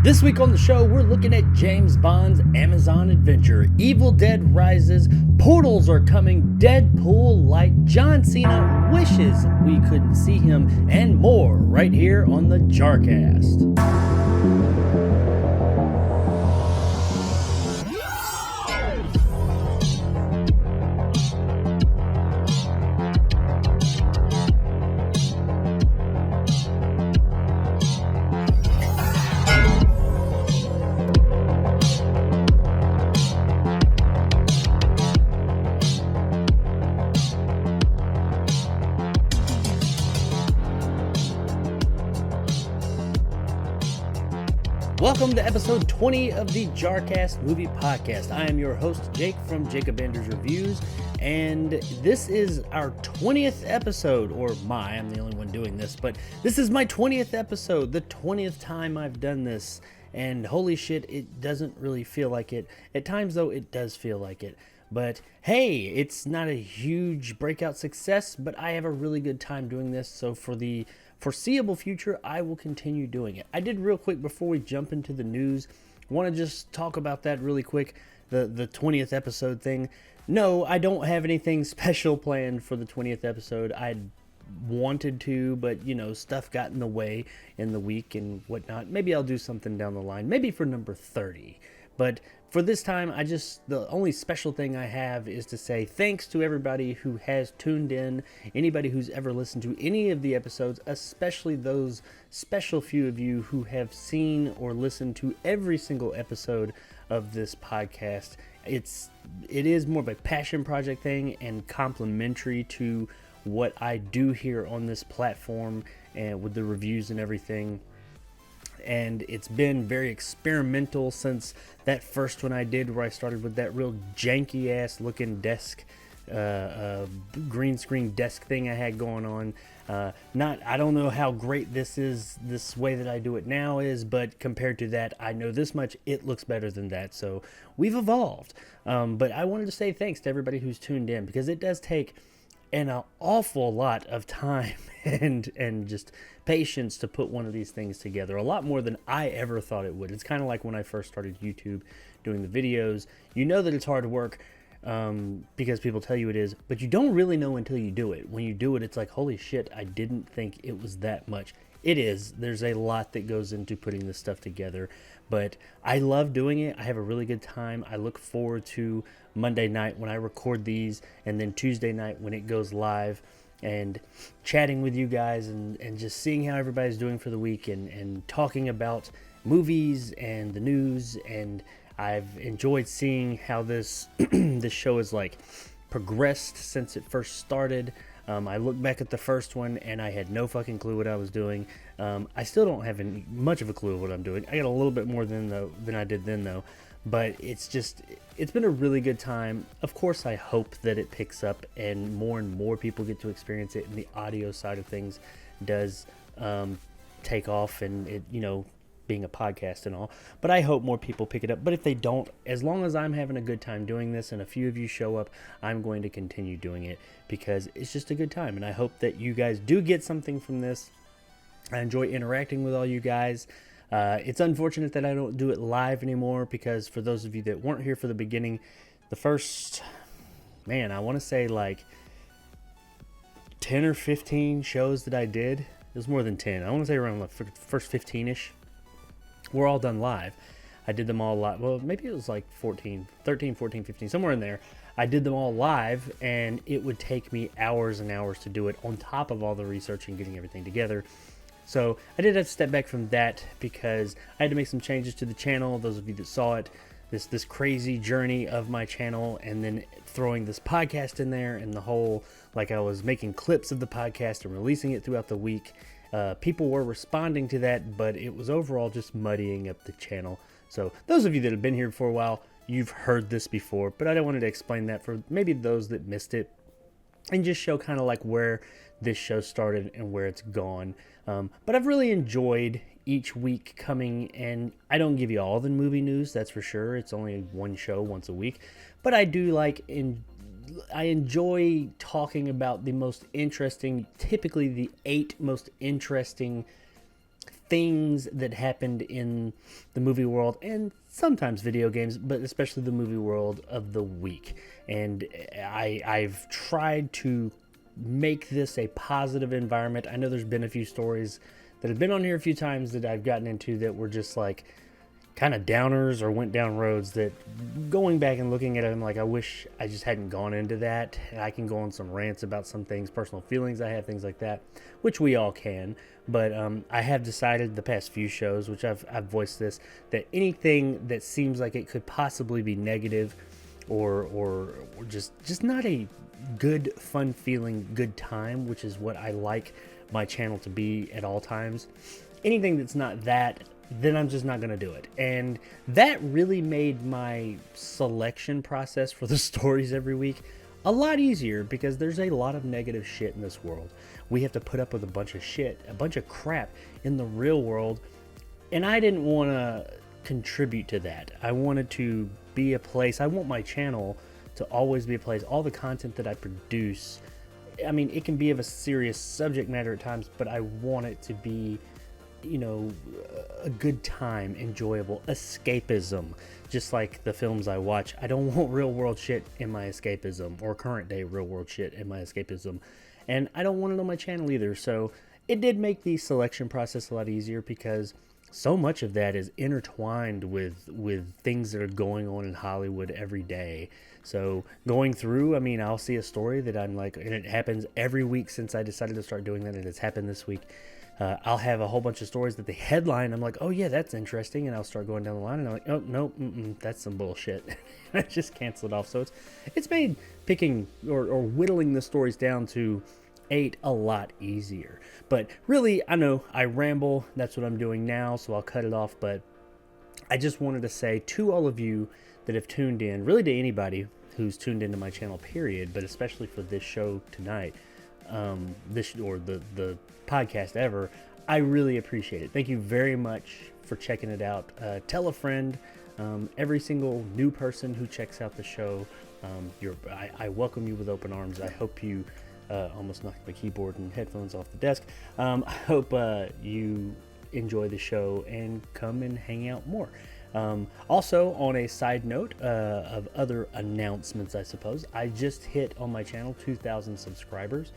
This week on the show, we're looking at James Bond's Amazon adventure, Evil Dead Rises, Portals are coming, Deadpool Light, John Cena wishes we couldn't see him, and more right here on the JARcast. Welcome to episode 20 of the JARcast Movie Podcast. I am your host, Jake from Jacob Anders Reviews, and this is our 20th episode, I'm the only one doing this, but this is my 20th episode, the 20th time I've done this, and holy shit, it doesn't really feel like it. At times, though, it does feel like it. But hey, it's not a huge breakout success, but I have a really good time doing this, so for the foreseeable future, I will continue doing it. I did real quick before we jump into the news, want to just talk about that really quick, the 20th episode thing. No, I don't have anything special planned for the 20th episode. I wanted to, but stuff got in the way in the week and whatnot. Maybe I'll do something down the line, maybe for number 30. But for this time, the only special thing I have is to say thanks to everybody who has tuned in, anybody who's ever listened to any of the episodes, especially those special few of you who have seen or listened to every single episode of this podcast. It is more of a passion project thing and complementary to what I do here on this platform and with the reviews and everything. And it's been very experimental since that first one I did, where I started with that real janky ass looking desk, green screen desk thing I had going on. I don't know how great this way that I do it now is, but compared to that, I know this much, it looks better than that. So we've evolved. But I wanted to say thanks to everybody who's tuned in, because it does take an awful lot of time and just patience to put one of these things together. A lot more than I ever thought it would. It's kind of like when I first started YouTube doing the videos. You know that it's hard work because people tell you it is, but you don't really know until you do it. When you do it, it's like, holy shit, I didn't think it was that much. It is. There's a lot that goes into putting this stuff together, but I love doing it. I have a really good time. I look forward to Monday night when I record these, and then Tuesday night when it goes live, and chatting with you guys and just seeing how everybody's doing for the week and talking about movies and the news. And I've enjoyed seeing how this this show has progressed since it first started. I look back at the first one and I had no fucking clue what I was doing. I still don't have much of a clue of what I'm doing. I got a little bit more than I did then though. But it's been a really good time. Of course, I hope that it picks up and more people get to experience it, and the audio side of things does take off, and it, being a podcast and all. But I hope more people pick it up. But if they don't, as long as I'm having a good time doing this and a few of you show up, I'm going to continue doing it because it's just a good time. And I hope that you guys do get something from this. I enjoy interacting with all you guys. It's unfortunate that I don't do it live anymore, because for those of you that weren't here for the beginning, the first, I want to say 10 or 15 shows that I did. It was more than 10. I want to say around the first 15-ish. We're all done live. I did them all live. Well, maybe it was 13, 14, 15, somewhere in there. I did them all live, and it would take me hours and hours to do it on top of all the research and getting everything together. So I did have to step back from that because I had to make some changes to the channel. Those of you that saw it, this crazy journey of my channel, and then throwing this podcast in there, and the whole, I was making clips of the podcast and releasing it throughout the week. People were responding to that, but it was overall just muddying up the channel. So those of you that have been here for a while, you've heard this before, but I wanted to explain that for maybe those that missed it, and just show kind of where this show started and where it's gone. But I've really enjoyed each week coming, and I don't give you all the movie news, that's for sure. It's only one show once a week, but I do I enjoy talking about the most interesting, typically the 8 most interesting things that happened in the movie world and sometimes video games, but especially the movie world of the week. And I've tried to make this a positive environment. I know there's been a few stories that have been on here a few times that I've gotten into that were just like kind of downers or went down roads that, going back and looking at it, I'm like, I wish I just hadn't gone into that. And I can go on some rants about some things, personal feelings I have, things like that, which we all can. But I have decided the past few shows, which I've voiced this, that anything that seems like it could possibly be negative or just not a good, fun feeling, good time, which is what I like my channel to be at all times. Anything that's not that, then I'm just not going to do it. And that really made my selection process for the stories every week a lot easier, because there's a lot of negative shit in this world. We have to put up with a bunch of shit, a bunch of crap in the real world. And I didn't want to contribute to that. I wanted to be a place, I want my channel to always be a place, all the content that I produce, I mean, it can be of a serious subject matter at times, but I want it to be, you know, a good time, enjoyable, escapism, just like the films I watch. I don't want real world shit in my escapism, or current day real world shit in my escapism, and I don't want it on my channel either. So it did make the selection process a lot easier, because so much of that is intertwined with things that are going on in Hollywood every day. So going through, I mean, I'll see a story that I'm like, and it happens every week since I decided to start doing that, and it's happened this week. I'll have a whole bunch of stories that the headline, I'm like, oh yeah, that's interesting, and I'll start going down the line, and I'm like, oh no, that's some bullshit. I just cancel it off. So it's made picking or whittling the stories down to 8 a lot easier. But really, I know I ramble. That's what I'm doing now, so I'll cut it off. But I just wanted to say to all of you that have tuned in, really to anybody who's tuned into my channel, period, but especially for this show tonight, this or the podcast ever, I really appreciate it. Thank you very much for checking it out. Tell a friend. Every single new person who checks out the show, I welcome you with open arms. I hope you almost knocked my keyboard and headphones off the desk. I hope you enjoy the show and come and hang out more. Also, on a side note of other announcements, I suppose, I just hit on my channel 2,000 subscribers.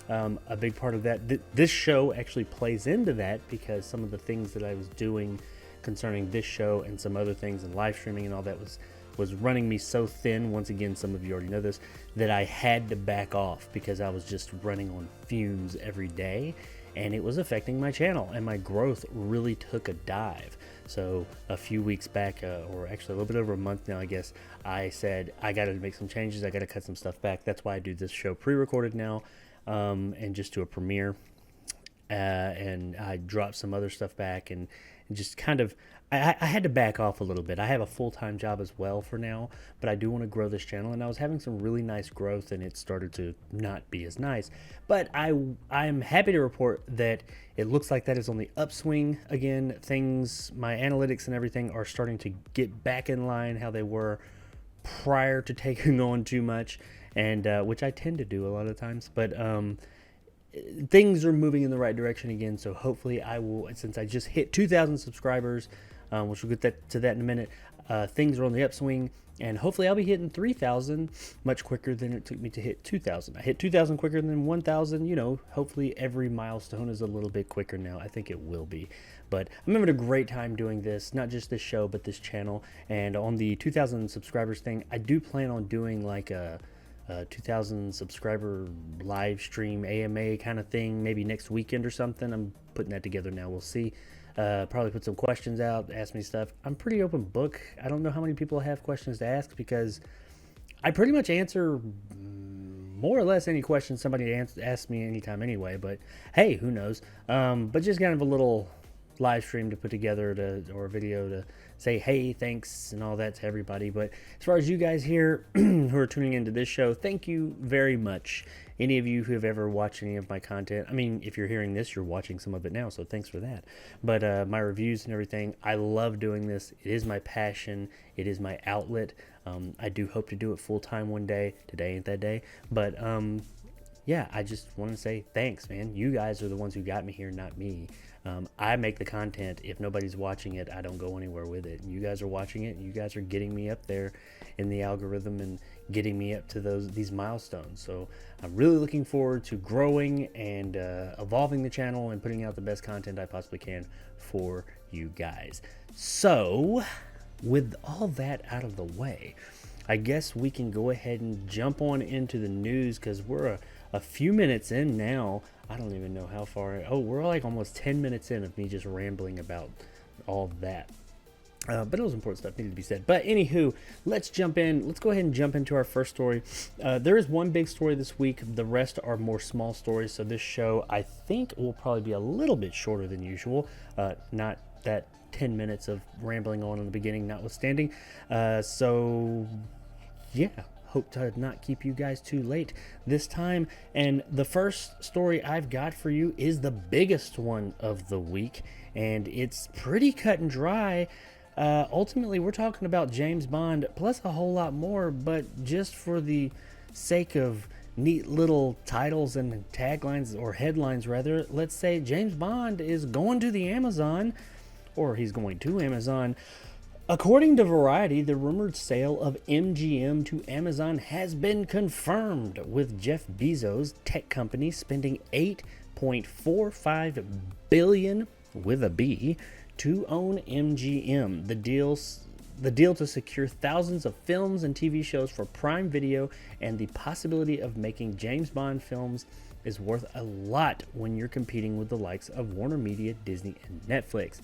A big part of that, this show actually plays into that, because some of the things that I was doing concerning this show and some other things and live streaming and all that was running me so thin, once again, some of you already know this, that I had to back off because I was just running on fumes every day, and it was affecting my channel, and my growth really took a dive. So a few weeks back, or actually a little bit over a month now, I guess, I said, I got to make some changes, I got to cut some stuff back. That's why I do this show pre-recorded now, and just do a premiere. And I dropped some other stuff back, and just kind of, I had to back off a little bit. I have a full-time job as well for now, but I do want to grow this channel, and I was having some really nice growth, and it started to not be as nice. But I'm happy to report that it looks like that is on the upswing again. Things, my analytics and everything are starting to get back in line how they were prior to taking on too much, and which I tend to do a lot of times. But things are moving in the right direction again, so hopefully I will, since I just hit 2,000 subscribers, which we'll get to that in a minute, things are on the upswing, and hopefully I'll be hitting 3,000 much quicker than it took me to hit 2,000. I hit 2,000 quicker than 1,000, you know, hopefully every milestone is a little bit quicker now. I think it will be. But I'm having a great time doing this, not just this show, but this channel. And on the 2,000 subscribers thing, I do plan on doing like a 2,000 subscriber live stream AMA kind of thing, maybe next weekend or something. I'm putting that together now. We'll see. Probably put some questions out, ask me stuff. I'm pretty open book. I don't know how many people have questions to ask, because I pretty much answer more or less any question somebody asks me anytime anyway. But hey, who knows? But just kind of a little live stream to put together, or a video to say hey, thanks, and all that to everybody. But as far as you guys here who are tuning into this show, thank you very much. Any of you who have ever watched any of my content, I mean, if you're hearing this, you're watching some of it now, so thanks for that. But my reviews and everything, I love doing this. It is my passion. It is my outlet. I do hope to do it full time one day. Today ain't that day. But yeah, I just want to say thanks, man. You guys are the ones who got me here, not me. I make the content. If nobody's watching it, I don't go anywhere with it. You guys are watching it. You guys are getting me up there in the algorithm and getting me up to these milestones. So I'm really looking forward to growing and evolving the channel and putting out the best content I possibly can for you guys. So with all that out of the way, I guess we can go ahead and jump on into the news, because we're a few minutes in now. I don't even know how far. Oh, we're like almost 10 minutes in of me just rambling about all that. But it was important stuff needed to be said. But anywho, let's jump in. Let's go ahead and jump into our first story. There is one big story this week. The rest are more small stories. So this show, I think, will probably be a little bit shorter than usual. Not that 10 minutes of rambling on in the beginning notwithstanding. So yeah, hope to not keep you guys too late this time. And the first story I've got for you is the biggest one of the week, and it's pretty cut and dry. Ultimately, we're talking about James Bond plus a whole lot more, but just for the sake of neat little titles and taglines, or headlines rather, let's say James Bond is going to the Amazon, or he's going to Amazon. According to Variety, the rumored sale of MGM to Amazon has been confirmed, with Jeff Bezos' tech company spending $8.45 billion with a B to own MGM. The deal to secure thousands of films and TV shows for Prime Video, and the possibility of making James Bond films, is worth a lot when you're competing with the likes of Warner Media, Disney, and Netflix.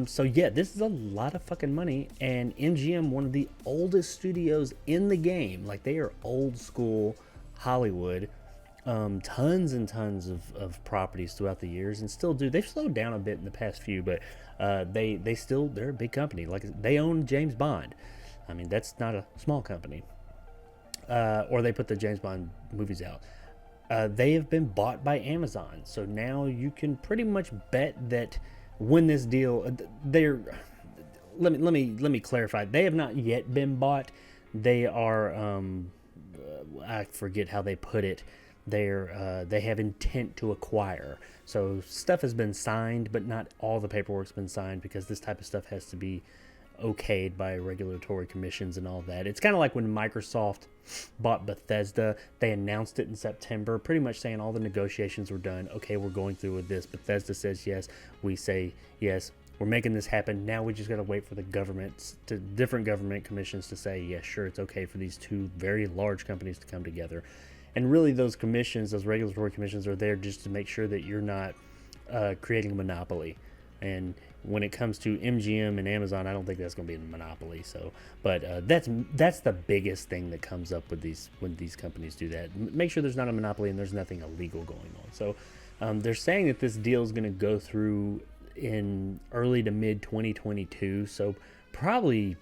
So yeah, this is a lot of fucking money, and MGM, one of the oldest studios in the game, like they are old school Hollywood, tons and tons of properties throughout the years, and still do. They've slowed down a bit in the past few, but they're a big company. Like, they own James Bond. I mean, that's not a small company. Or they put the James Bond movies out. They have been bought by Amazon, so now you can pretty much bet that when this deal, let me clarify. They have not yet been bought. They are, I forget how they put it. They have intent to acquire. So stuff has been signed, but not all the paperwork's been signed, because this type of stuff has to be okayed by regulatory commissions and all that. It's kind of like when Microsoft bought Bethesda. They announced it in September, pretty much saying all the negotiations were done. Okay, we're going through with this. Bethesda says yes. We say yes. We're making this happen. Now we just got to wait for the different government commissions to say, yes, sure, it's okay for these two very large companies to come together. And really, those commissions, those regulatory commissions, are there just to make sure that you're not creating a monopoly. And when it comes to MGM and Amazon, I don't think that's going to be a monopoly. So, but that's the biggest thing that comes up with when these companies do that. Make sure there's not a monopoly and there's nothing illegal going on. So, they're saying that this deal is going to go through in early to mid 2022. So probably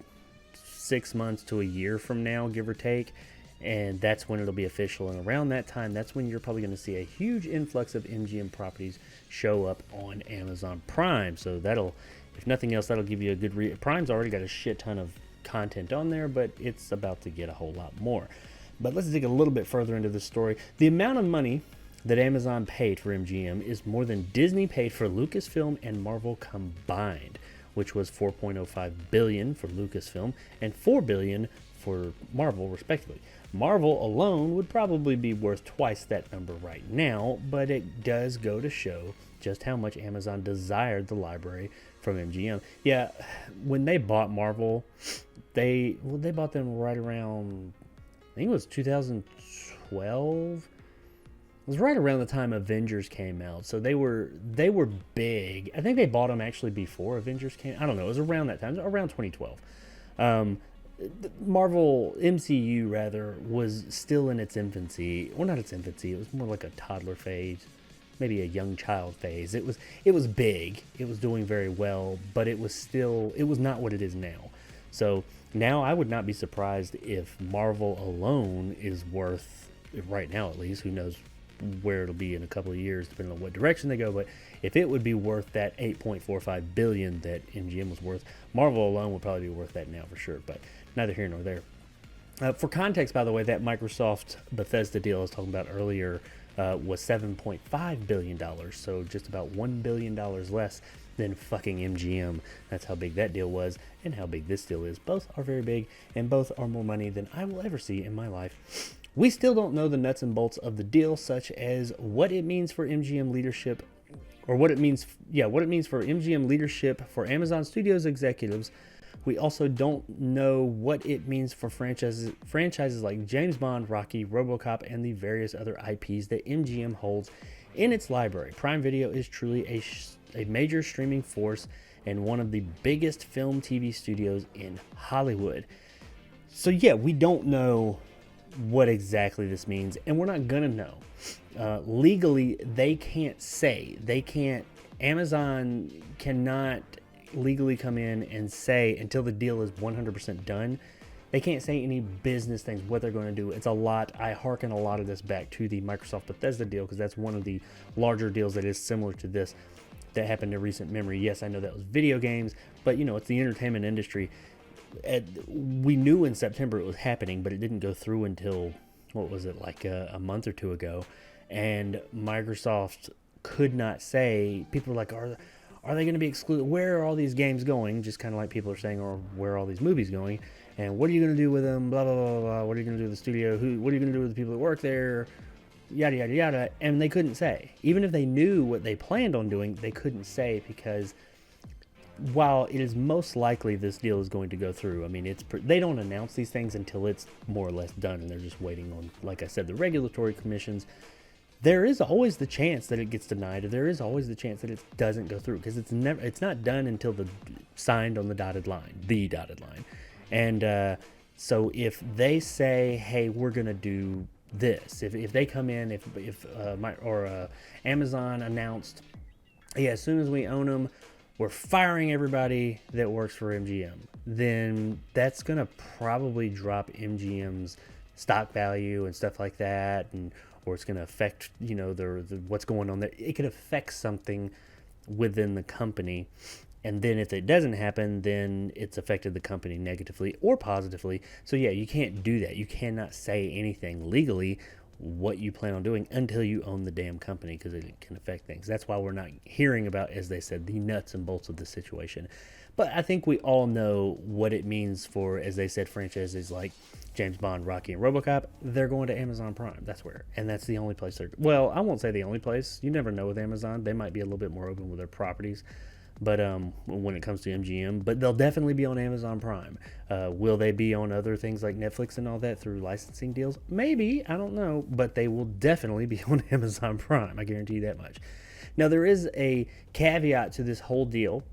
6 months to a year from now, give or take. And that's when it'll be official. And around that time, that's when you're probably going to see a huge influx of MGM properties show up on Amazon Prime. So that'll, if nothing else, that'll give you a good Prime's already got a shit ton of content on there, but it's about to get a whole lot more. But let's dig a little bit further into this story. The amount of money that Amazon paid for MGM is more than Disney paid for Lucasfilm and Marvel combined, which was $4.05 billion for Lucasfilm and $4 billion for Marvel, respectively. Marvel alone would probably be worth twice that number right now, but it does go to show just how much Amazon desired the library from MGM. Yeah, when they bought Marvel, they bought them right around, I think it was 2012. It was right around the time Avengers came out, so they were big. I think they bought them actually before Avengers came. I don't know. It was around that time, around 2012. Marvel MCU rather was still in its infancy. Well, not its infancy. It was more like a toddler phase, maybe a young child phase. It was big. It was doing very well, but it was not what it is now. So now I would not be surprised if Marvel alone is worth, right now at least, who knows where it'll be in a couple of years, depending on what direction they go. But if it would be worth that $8.45 billion that MGM was worth, Marvel alone would probably be worth that now for sure. But neither here nor there. For context, by the way, that Microsoft Bethesda deal I was talking about earlier was $7.5 billion, so just about $1 billion less than fucking MGM. That's how big that deal was and how big this deal is. Both are very big, and both are more money than I will ever see in my life. We still don't know the nuts and bolts of the deal, such as what it means for MGM leadership, or what it means for MGM leadership, for Amazon Studios executives. We also don't know what it means for franchises like James Bond, Rocky, RoboCop, and the various other IPs that MGM holds in its library. Prime Video is truly a major streaming force and one of the biggest film TV studios in Hollywood. So yeah, we don't know what exactly this means, and we're not gonna know. Legally, they can't say. Amazon cannot legally come in and say, until the deal is 100% done, they can't say any business things, what they're going to do. It's a lot. I hearken a lot of this back to the Microsoft Bethesda deal, because that's one of the larger deals that is similar to this that happened in recent memory. Yes, I know that was video games, but it's the entertainment industry. We knew in September it was happening, but it didn't go through until, what was it, like a month or two ago. And Microsoft could not say. People were like, are they going to be excluded? Where are all these games going? Just kind of like people are saying, or where are all these movies going? And what are you going to do with them? Blah, blah, blah, blah. What are you going to do with the studio? What are you going to do with the people that work there? Yada, yada, yada. And they couldn't say. Even if they knew what they planned on doing, they couldn't say, because while it is most likely this deal is going to go through, I mean, they don't announce these things until it's more or less done, and they're just waiting on, like I said, the regulatory commissions. There is always the chance that it gets denied, or there is always the chance that it doesn't go through, because it's not done until signed on the dotted line. And so if they say, hey, we're going to do this, if they come in, if Amazon announced, yeah, as soon as we own them, we're firing everybody that works for MGM, then that's going to probably drop MGM's stock value and stuff like that, or it's going to affect, what's going on there. It could affect something within the company. And then if it doesn't happen, then it's affected the company negatively or positively. So yeah, you can't do that. You cannot say anything legally what you plan on doing until you own the damn company, because it can affect things. That's why we're not hearing about, as they said, the nuts and bolts of the situation. But I think we all know what it means for, as they said, franchises like James Bond, Rocky, and RoboCop. They're going to Amazon Prime. That's where. And that's the only place well, I won't say the only place. You never know with Amazon. They might be a little bit more open with their properties. But when it comes to MGM, but they'll definitely be on Amazon Prime. Will they be on other things like Netflix and all that through licensing deals? Maybe. I don't know. But they will definitely be on Amazon Prime. I guarantee you that much. Now, there is a caveat to this whole deal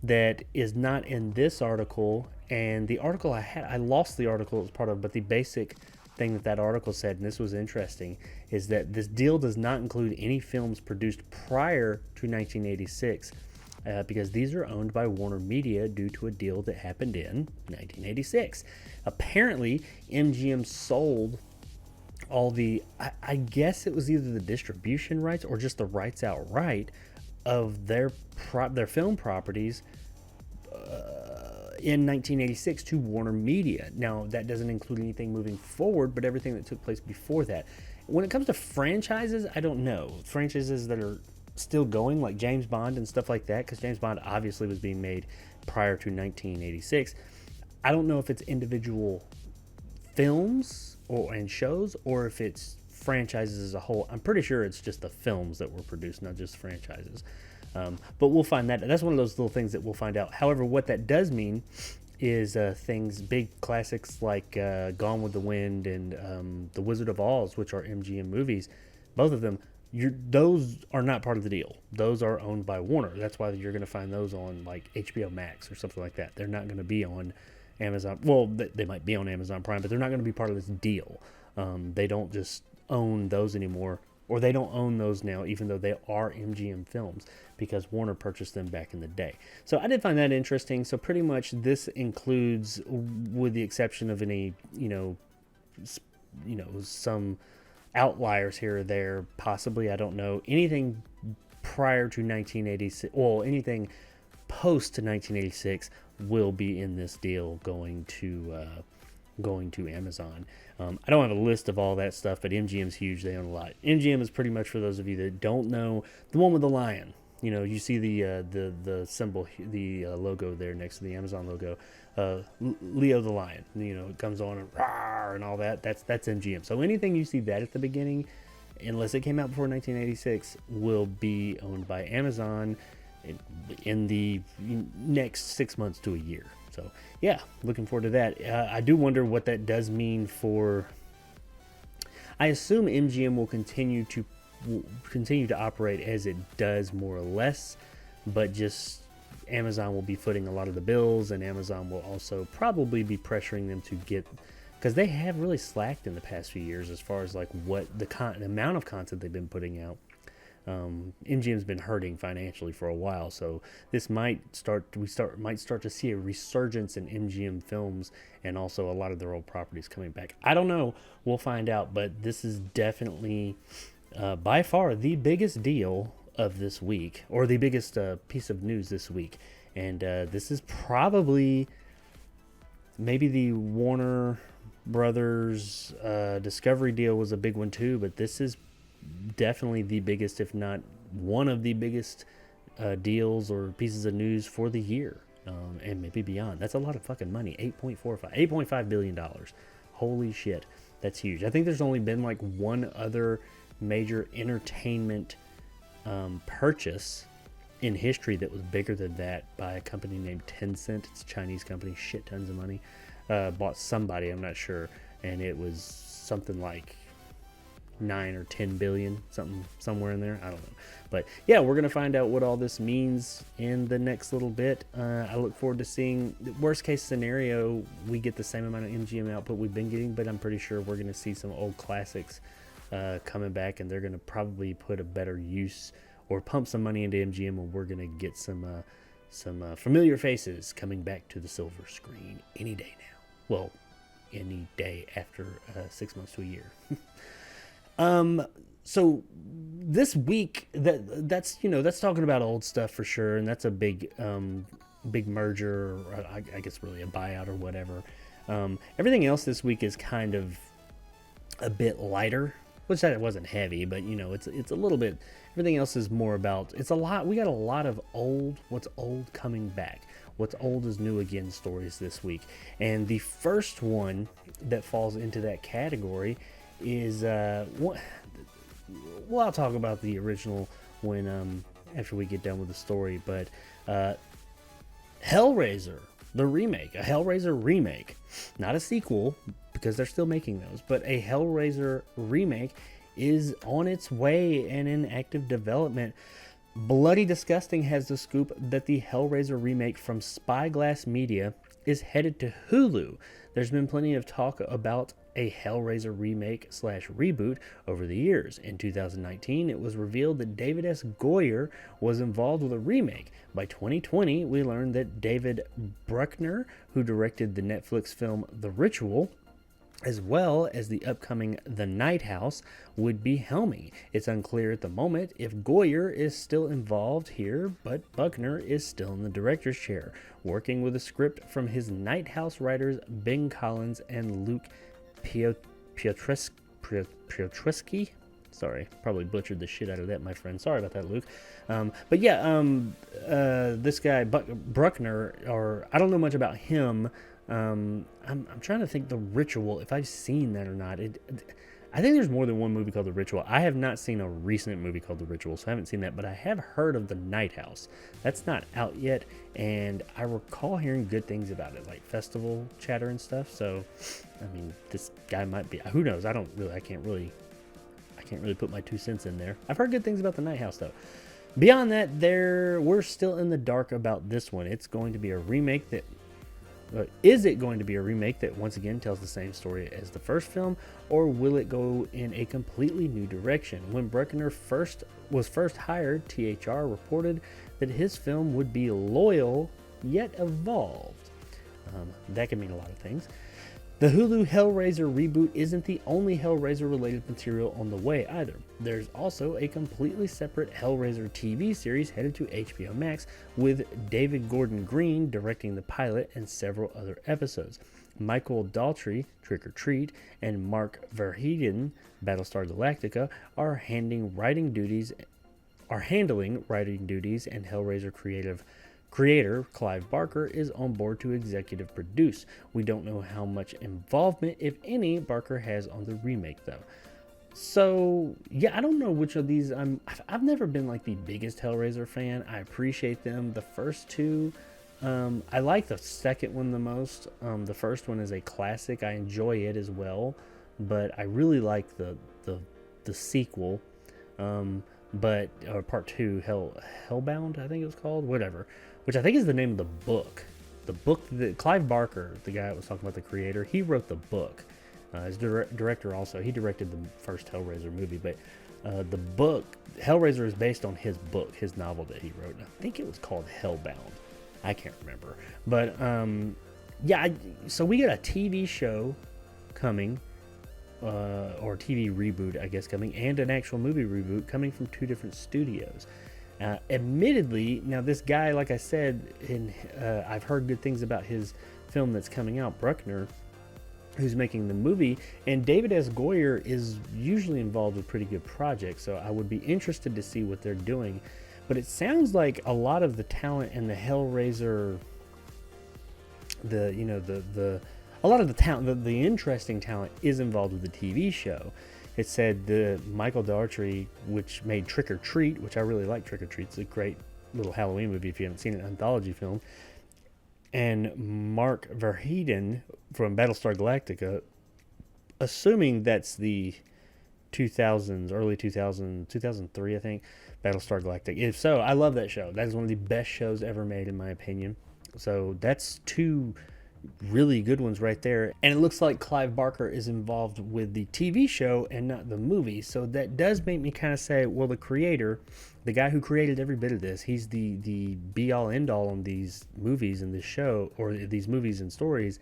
that is not in this article. And the article I lost the article it was part of, but the basic thing that article said, and this was interesting, is that this deal does not include any films produced prior to 1986. Because these are owned by Warner Media due to a deal that happened in 1986. Apparently, MGM sold all the, I guess it was either the distribution rights or just the rights outright of their film properties in 1986 to Warner Media. Now, that doesn't include anything moving forward, but everything that took place before that. When it comes to franchises, I don't know. Franchises that are still going, like James Bond and stuff like that, because James Bond obviously was being made prior to 1986. I don't know if it's individual films and shows, or if it's franchises as a whole. I'm pretty sure it's just the films that were produced, not just franchises. But we'll find that. That's one of those little things that we'll find out. However, what that does mean is big classics like Gone with the Wind and The Wizard of Oz, which are MGM movies, both of them, those are not part of the deal. Those are owned by Warner. That's why you're going to find those on like HBO Max or something like that. They're not going to be on Amazon. Well, they might be on Amazon Prime, but they're not going to be part of this deal. They don't just own those anymore, or they don't own those now, even though they are MGM films, because Warner purchased them back in the day. So I did find that interesting. So pretty much this includes, with the exception of any, some outliers here or there, possibly, I don't know, anything prior to 1986, well, anything post to 1986 will be in this deal going to going to Amazon. I don't have a list of all that stuff, but MGM's huge. They own a lot. MGM is pretty much, for those of you that don't know, the one with the lion. You know, you see the symbol, the logo there next to the Amazon logo. Leo the lion. You know, it comes on and rawr and all that. That's MGM. So anything you see that at the beginning, unless it came out before 1986, will be owned by Amazon in the next 6 months to a year. So yeah, looking forward to that. I do wonder what that does mean for. I assume MGM will continue to operate as it does, more or less, but just Amazon will be footing a lot of the bills, and Amazon will also probably be pressuring them to get, because they have really slacked in the past few years as far as like what the amount of content they've been putting out. MGM's been hurting financially for a while, so this might start to see a resurgence in MGM films and also a lot of their old properties coming back. I don't know, we'll find out, but this is definitely by far the biggest deal of this week, or the biggest piece of news this week. And this is probably maybe the Warner Brothers Discovery deal was a big one too, but this is definitely the biggest, if not one of the biggest deals or pieces of news for the year, and maybe beyond. That's a lot of fucking money. $8.5 billion. Holy shit, that's huge. I think there's only been like one other major entertainment purchase in history that was bigger than that, by a company named Tencent. It's a Chinese company, shit tons of money. Bought somebody, I'm not sure, and it was something like 9 or 10 billion, somewhere in there. I don't know. But yeah, we're gonna find out what all this means in the next little bit. I look forward to seeing the worst case scenario. We get the same amount of MGM output we've been getting, but I'm pretty sure we're gonna see some old classics coming back, and they're gonna probably put a better use or pump some money into MGM, and we're gonna get some familiar faces coming back to the silver screen any day now. Well, any day after 6 months to a year. So this week, that's talking about old stuff for sure, and that's a big merger, or I guess really a buyout or whatever. Everything else this week is kind of a bit lighter, which that it wasn't heavy, but it's a little bit. Everything else is more about, it's a lot. We got a lot of what's old coming back. What's old is new again stories this week, and the first one that falls into that category is well, I'll talk about the original when after we get done with the story, but Hellraiser, the remake, a Hellraiser remake, not a sequel because they're still making those, but a Hellraiser remake is on its way and in active development. Bloody Disgusting has the scoop that the Hellraiser remake from Spyglass Media is headed to Hulu. There's been plenty of talk about a Hellraiser remake / reboot over the years. In 2019, it was revealed that David S. Goyer was involved with a remake. By 2020, we learned that David Bruckner, who directed the Netflix film The Ritual, as well as the upcoming The Night House, would be helming. It's unclear at the moment if Goyer is still involved here, but Buckner is still in the director's chair, working with a script from his Night House writers Ben Collins and Luke Piotrowski. Sorry, probably butchered the shit out of that, my friend. Sorry about that, Luke. But yeah, this guy Bruckner, or I don't know much about him. I'm trying to think The Ritual, if I've seen that or not. I think there's more than one movie called The Ritual. I have not seen a recent movie called The Ritual, so I haven't seen that, but I have heard of The Night House. That's not out yet, and I recall hearing good things about it, like festival chatter and stuff. So, I mean, this guy might be, who knows? I can't really put my 2 cents in there. I've heard good things about The Night House, though. Beyond that, we're still in the dark about this one. It's going to be a remake that is it going to be a remake that once again tells the same story as the first film, or will it go in a completely new direction? When Bruckner was first hired, THR reported that his film would be loyal yet evolved. That can mean a lot of things. The Hulu Hellraiser reboot isn't the only Hellraiser related material on the way either. There's also a completely separate Hellraiser TV series headed to HBO Max with David Gordon Green directing the pilot and several other episodes. Michael Daltrey, Trick or Treat, and Mark Verheiden, Battlestar Galactica, are handling writing duties, and Hellraiser creator Clive Barker is on board to executive produce. We don't know how much involvement, if any, Barker has on the remake, though. So, yeah, I don't know which of these I've never been like the biggest Hellraiser fan. I appreciate them. The first two, I like the second one the most. The first one is a classic. I enjoy it as well, but I really like the sequel. But part two, Hellbound, I think it was called, whatever, which I think is the name of the book. The book that Clive Barker, the guy that was talking about the creator, he wrote the book. As director also, he directed the first Hellraiser movie, but the book Hellraiser is based on his book, his novel that he wrote. I think it was called Hellbound. I can't remember, but so we got a TV show coming. Or TV reboot, I guess, coming, and an actual movie reboot coming from two different studios. Admittedly, now this guy, like I said, I've heard good things about his film that's coming out, Bruckner, who's making the movie, and David S. Goyer is usually involved with pretty good projects, so I would be interested to see what they're doing. But it sounds like a lot of the talent in the Hellraiser, a lot of the talent, the interesting talent, is involved with the TV show. It said the Michael Daltrey, which made Trick or Treat, which I really like. Trick or Treat, it's a great little Halloween movie if you haven't seen it, an anthology film. And Mark Verheiden from Battlestar Galactica, assuming that's the 2000s, early 2000s, 2003, I think, Battlestar Galactica. If so, I love that show. That is one of the best shows ever made, in my opinion. So that's two really good ones right there. And it looks like Clive Barker is involved with the TV show and not the movie. So that does make me kind of say, well, the creator, the guy who created every bit of this, he's the be all end all on these movies and this show, or these movies and stories.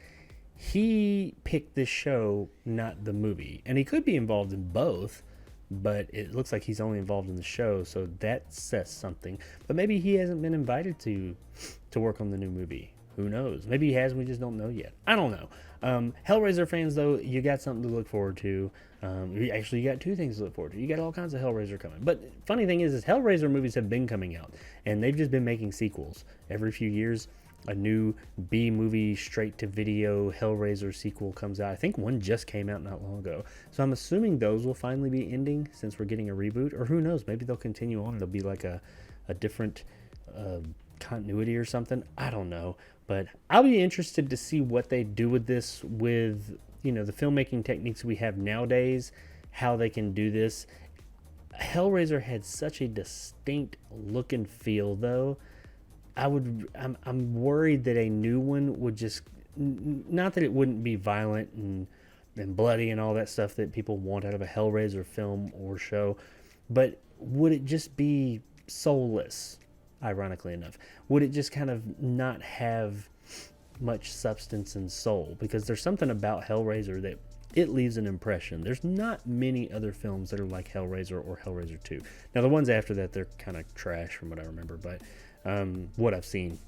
He picked this show, not the movie. And he could be involved in both, but it looks like he's only involved in the show, so that says something. But maybe he hasn't been invited to work on the new movie. Who knows? Maybe he has, and we just don't know yet. I don't know. Hellraiser fans, though, you got something to look forward to. You got two things to look forward to. You got all kinds of Hellraiser coming. But funny thing is Hellraiser movies have been coming out, and they've just been making sequels. Every few years, a new B-movie, straight-to-video Hellraiser sequel comes out. I think one just came out not long ago. So I'm assuming those will finally be ending since we're getting a reboot. Or who knows? Maybe they'll continue on. There'll be like a different continuity or something. I don't know. But I'll be interested to see what they do with this, with, the filmmaking techniques we have nowadays, how they can do this. Hellraiser had such a distinct look and feel, though. I'm worried that a new one would just, not that it wouldn't be violent and bloody and all that stuff that people want out of a Hellraiser film or show, but would it just be soulless? Ironically enough, would it just kind of not have much substance and soul? Because there's something about Hellraiser that it leaves an impression. There's not many other films that are like Hellraiser or Hellraiser 2. Now, the ones after that, they're kind of trash from what I remember, but what I've seen.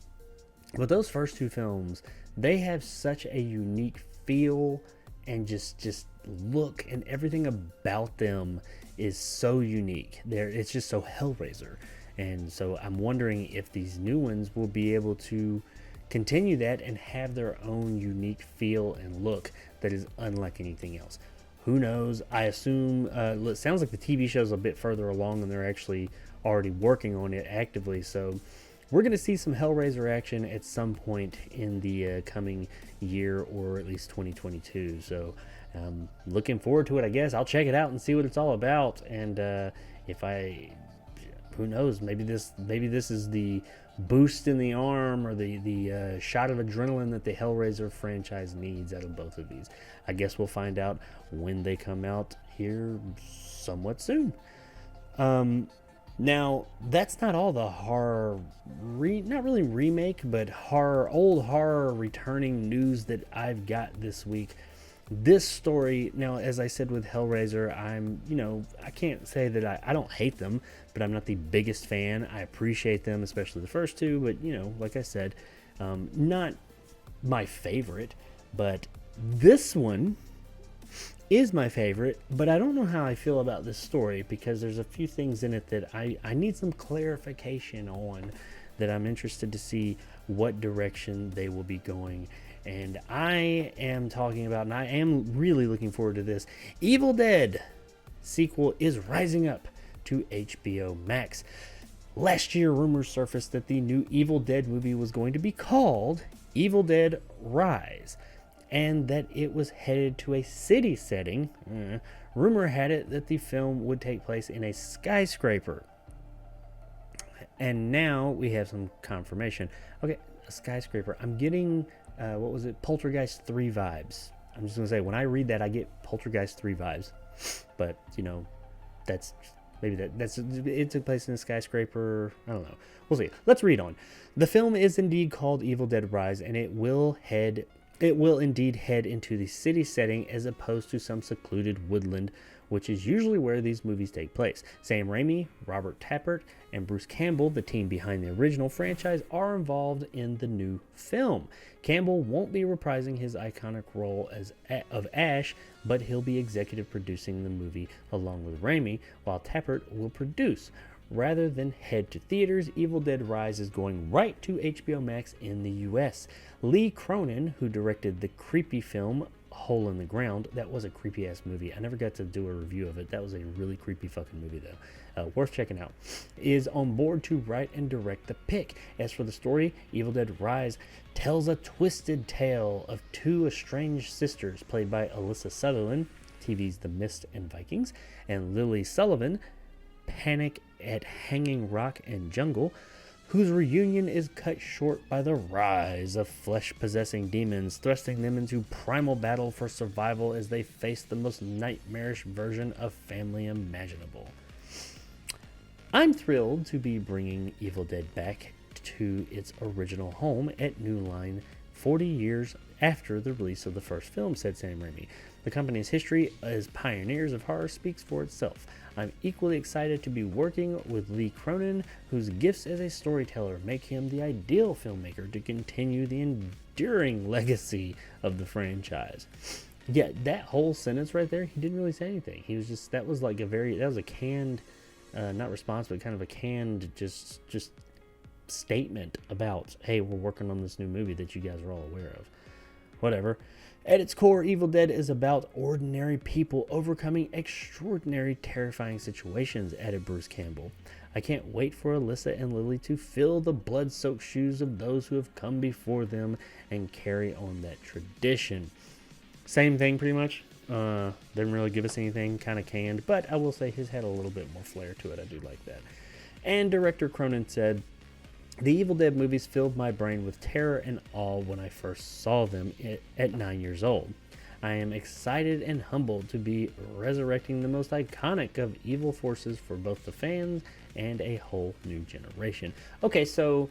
But those first two films, they have such a unique feel and just look, and everything about them is so unique. It's just so Hellraiser. And so I'm wondering if these new ones will be able to continue that and have their own unique feel and look that is unlike anything else. Who knows? I assume, it sounds like the TV show's a bit further along and they're actually already working on it actively. So we're going to see some Hellraiser action at some point in the coming year, or at least 2022. So looking forward to it, I guess. I'll check it out and see what it's all about. And who knows? Maybe this is the boost in the arm, or the shot of adrenaline that the Hellraiser franchise needs out of both of these. I guess we'll find out when they come out here somewhat soon. Now, that's not all the horror, not really remake, but old horror returning news that I've got this week. This story, now, as I said with Hellraiser, I can't say that I don't hate them, but I'm not the biggest fan. I appreciate them, especially the first two, but, like I said, not my favorite. But this one is my favorite, but I don't know how I feel about this story because there's a few things in it that I need some clarification on, that I'm interested to see what direction they will be going. And I am talking about, and I am really looking forward to this, Evil Dead sequel is rising up to HBO Max. Last year, rumors surfaced that the new Evil Dead movie was going to be called Evil Dead Rise, and that it was headed to a city setting. Rumor had it that the film would take place in a skyscraper. And now we have some confirmation. Okay, a skyscraper. I'm getting, Poltergeist 3 vibes. I'm just going to say, when I read that, I get Poltergeist 3 vibes. But, it took place in a skyscraper. I don't know. We'll see. Let's read on. The film is indeed called Evil Dead Rise, and it will indeed head into the city setting as opposed to some secluded woodland, which is usually where these movies take place. Sam Raimi, Robert Tappert, and Bruce Campbell, the team behind the original franchise, are involved in the new film. Campbell won't be reprising his iconic role of Ash, but he'll be executive producing the movie along with Raimi, while Tappert will produce. Rather than head to theaters, Evil Dead Rise is going right to HBO Max in the US. Lee Cronin, who directed the creepy film Hole in the Ground, that was a creepy ass movie. I never got to do a review of it. That was a really creepy fucking movie though. Worth checking out. Is on board to write and direct the pick. As for the story, Evil Dead Rise tells a twisted tale of two estranged sisters played by Alyssa Sutherland, TV's The Mist and Vikings, and Lily Sullivan, Panic at Hanging Rock and Jungle, whose reunion is cut short by the rise of flesh-possessing demons, thrusting them into primal battle for survival as they face the most nightmarish version of family imaginable. I'm thrilled to be bringing Evil Dead back to its original home at New Line 40 years after the release of the first film, said Sam Raimi. The company's history as pioneers of horror speaks for itself. I'm equally excited to be working with Lee Cronin, whose gifts as a storyteller make him the ideal filmmaker to continue the enduring legacy of the franchise. Yeah, that whole sentence right there, he didn't really say anything. He was just, that was a canned, not response, but kind of a canned just statement about, hey, we're working on this new movie that you guys are all aware of. Whatever. At its core, Evil Dead is about ordinary people overcoming extraordinary, terrifying situations, added Bruce Campbell. I can't wait for Alyssa and Lily to fill the blood-soaked shoes of those who have come before them and carry on that tradition. Same thing, pretty much. Didn't really give us anything, kind of canned, but I will say his had a little bit more flair to it. I do like that. And director Cronin said, the Evil Dead movies filled my brain with terror and awe when I first saw them at 9 years old. I am excited and humbled to be resurrecting the most iconic of evil forces for both the fans and a whole new generation. Okay, so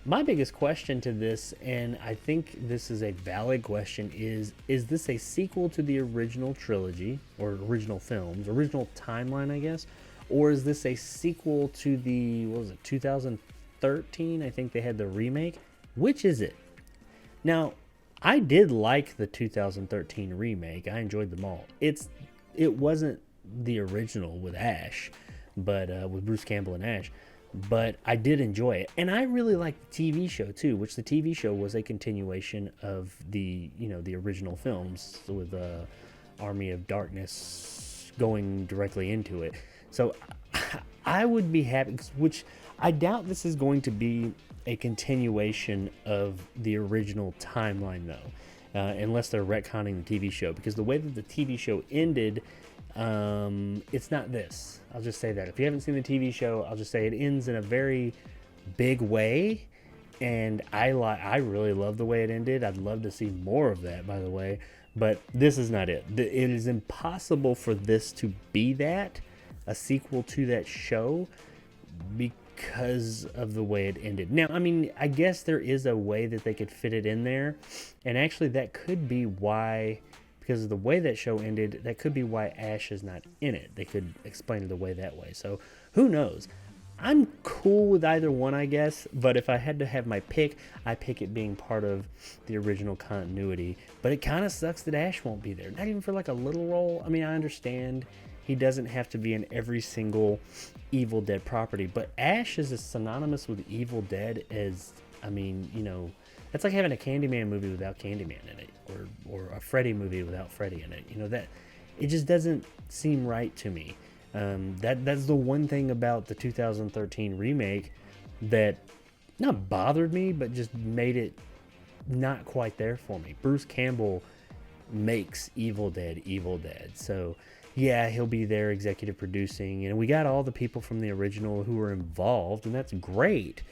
my biggest question to this, and I think this is a valid question, is this a sequel to the original trilogy, or original films, original timeline, I guess? Or is this a sequel to the, 2013, I think they had the remake. Which is it? Now, I did like the 2013 remake. I enjoyed them all. It wasn't the original with Ash, but with Bruce Campbell and Ash, but I did enjoy it. And I really liked the TV show too, which the TV show was a continuation of the original films with Army of Darkness going directly into it. So I would be happy, which I doubt this is going to be a continuation of the original timeline, though, unless they're retconning the TV show. Because the way that the TV show ended, it's not this. I'll just say that. If you haven't seen the TV show, I'll just say it ends in a very big way. And I really love the way it ended. I'd love to see more of that, by the way. But this is not it. It is impossible for this to be that, a sequel to that show, because of the way it ended. Now, I mean, I guess there is a way that they could fit it in there, and actually that could be why, because of the way that show ended, that could be why Ash is not in it. They could explain it away that way. So who knows? I'm cool with either one, I guess, but if I had to have my pick, I pick it being part of the original continuity. But it kind of sucks that Ash won't be there. Not even for like a little role. I mean, I understand he doesn't have to be in every single Evil Dead property, but Ash is as synonymous with Evil Dead as, I mean, you know, that's like having a Candyman movie without Candyman in it, or a Freddy movie without Freddy in it. You know, that it just doesn't seem right to me. That's the one thing about the 2013 remake that not bothered me, but just made it not quite there for me. Bruce Campbell makes Evil Dead. So yeah, he'll be there executive producing, and we got all the people from the original who were involved, and that's great.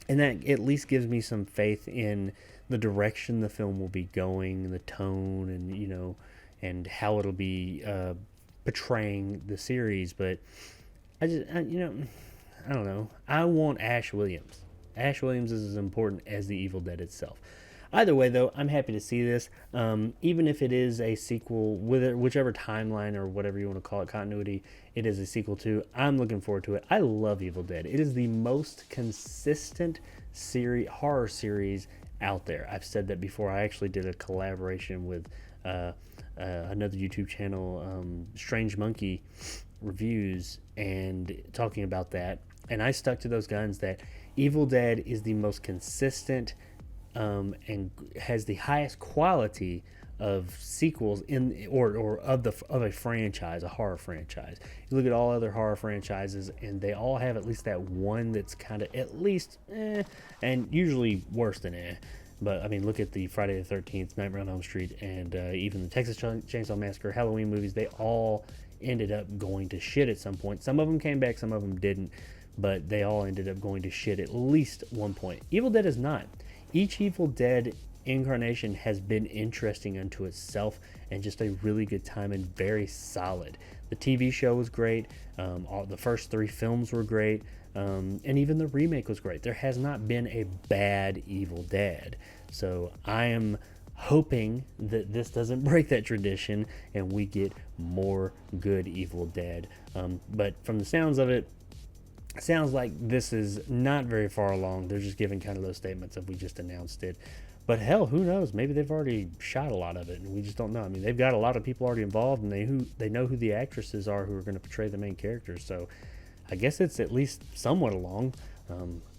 And that at least gives me some faith in the direction the film will be going, the tone, and, you know, and how it'll be portraying the series. But I don't know. I want Ash Williams. Ash Williams is as important as the Evil Dead itself. Either way, though, I'm happy to see this. Even if it is a sequel, whichever timeline or whatever you want to call it, continuity, it is a sequel to, I'm looking forward to it. I love Evil Dead. It is the most consistent horror series out there. I've said that before. I actually did a collaboration with another YouTube channel, Strange Monkey Reviews, and talking about that. And I stuck to those guns that Evil Dead is the most consistent and has the highest quality of sequels or of a franchise, a horror franchise. You look at all other horror franchises, and they all have at least that one that's kind of at least and usually worse than But I mean, look at the Friday the 13th, Nightmare on Elm Street, and even the Texas Chainsaw Massacre, Halloween movies. They all ended up going to shit at some point. Some of them came back, some of them didn't, but they all ended up going to shit at least one point. Evil Dead is not. Each Evil Dead incarnation has been interesting unto itself and just a really good time and very solid. The TV show was great. The first 3 films were great. And even the remake was great. There has not been a bad Evil Dead. So I am hoping that this doesn't break that tradition and we get more good Evil Dead. But from the sounds of it, sounds like this is not very far along. They're just giving kind of those statements of we just announced it. But hell, who knows? Maybe they've already shot a lot of it and we just don't know. I mean, they've got a lot of people already involved, and they know who the actresses are who are going to portray the main characters. So I guess it's at least somewhat along.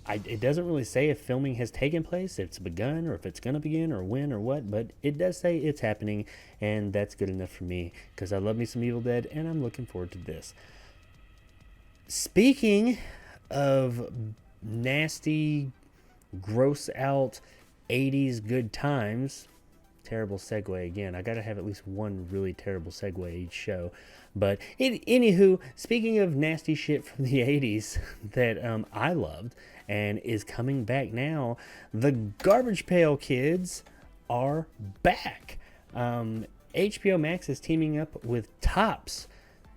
It doesn't really say if filming has taken place, if it's begun, or if it's going to begin, or when, or what, but it does say it's happening, and that's good enough for me because I love me some Evil Dead, and I'm looking forward to this. Speaking of nasty, gross out 80s good times, terrible segue again. I gotta have at least one really terrible segue each show. But anywho, speaking of nasty shit from the 80s that I loved and is coming back now, the Garbage Pail Kids are back. HBO Max is teaming up with Tops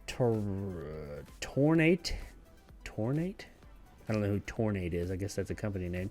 Tornate. I don't know who Tornate is. I guess that's a company name.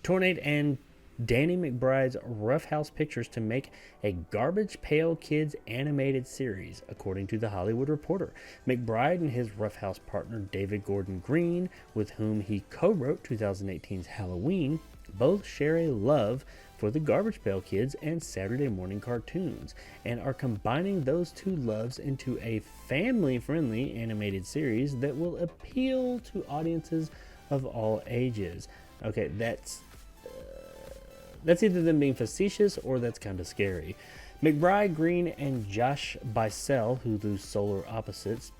Tornate and Danny McBride's Rough House Pictures to make a Garbage Pail Kids animated series, according to The Hollywood Reporter. McBride and his Rough House partner David Gordon Green, with whom he co-wrote 2018's Halloween, both share a love for the Garbage Pail Kids and Saturday morning cartoons, and are combining those two loves into a family-friendly animated series that will appeal to audiences of all ages. Okay, that's either them being facetious or that's kind of scary. McBride, Green, and Josh Bicel, Hulu's Solar Opposites,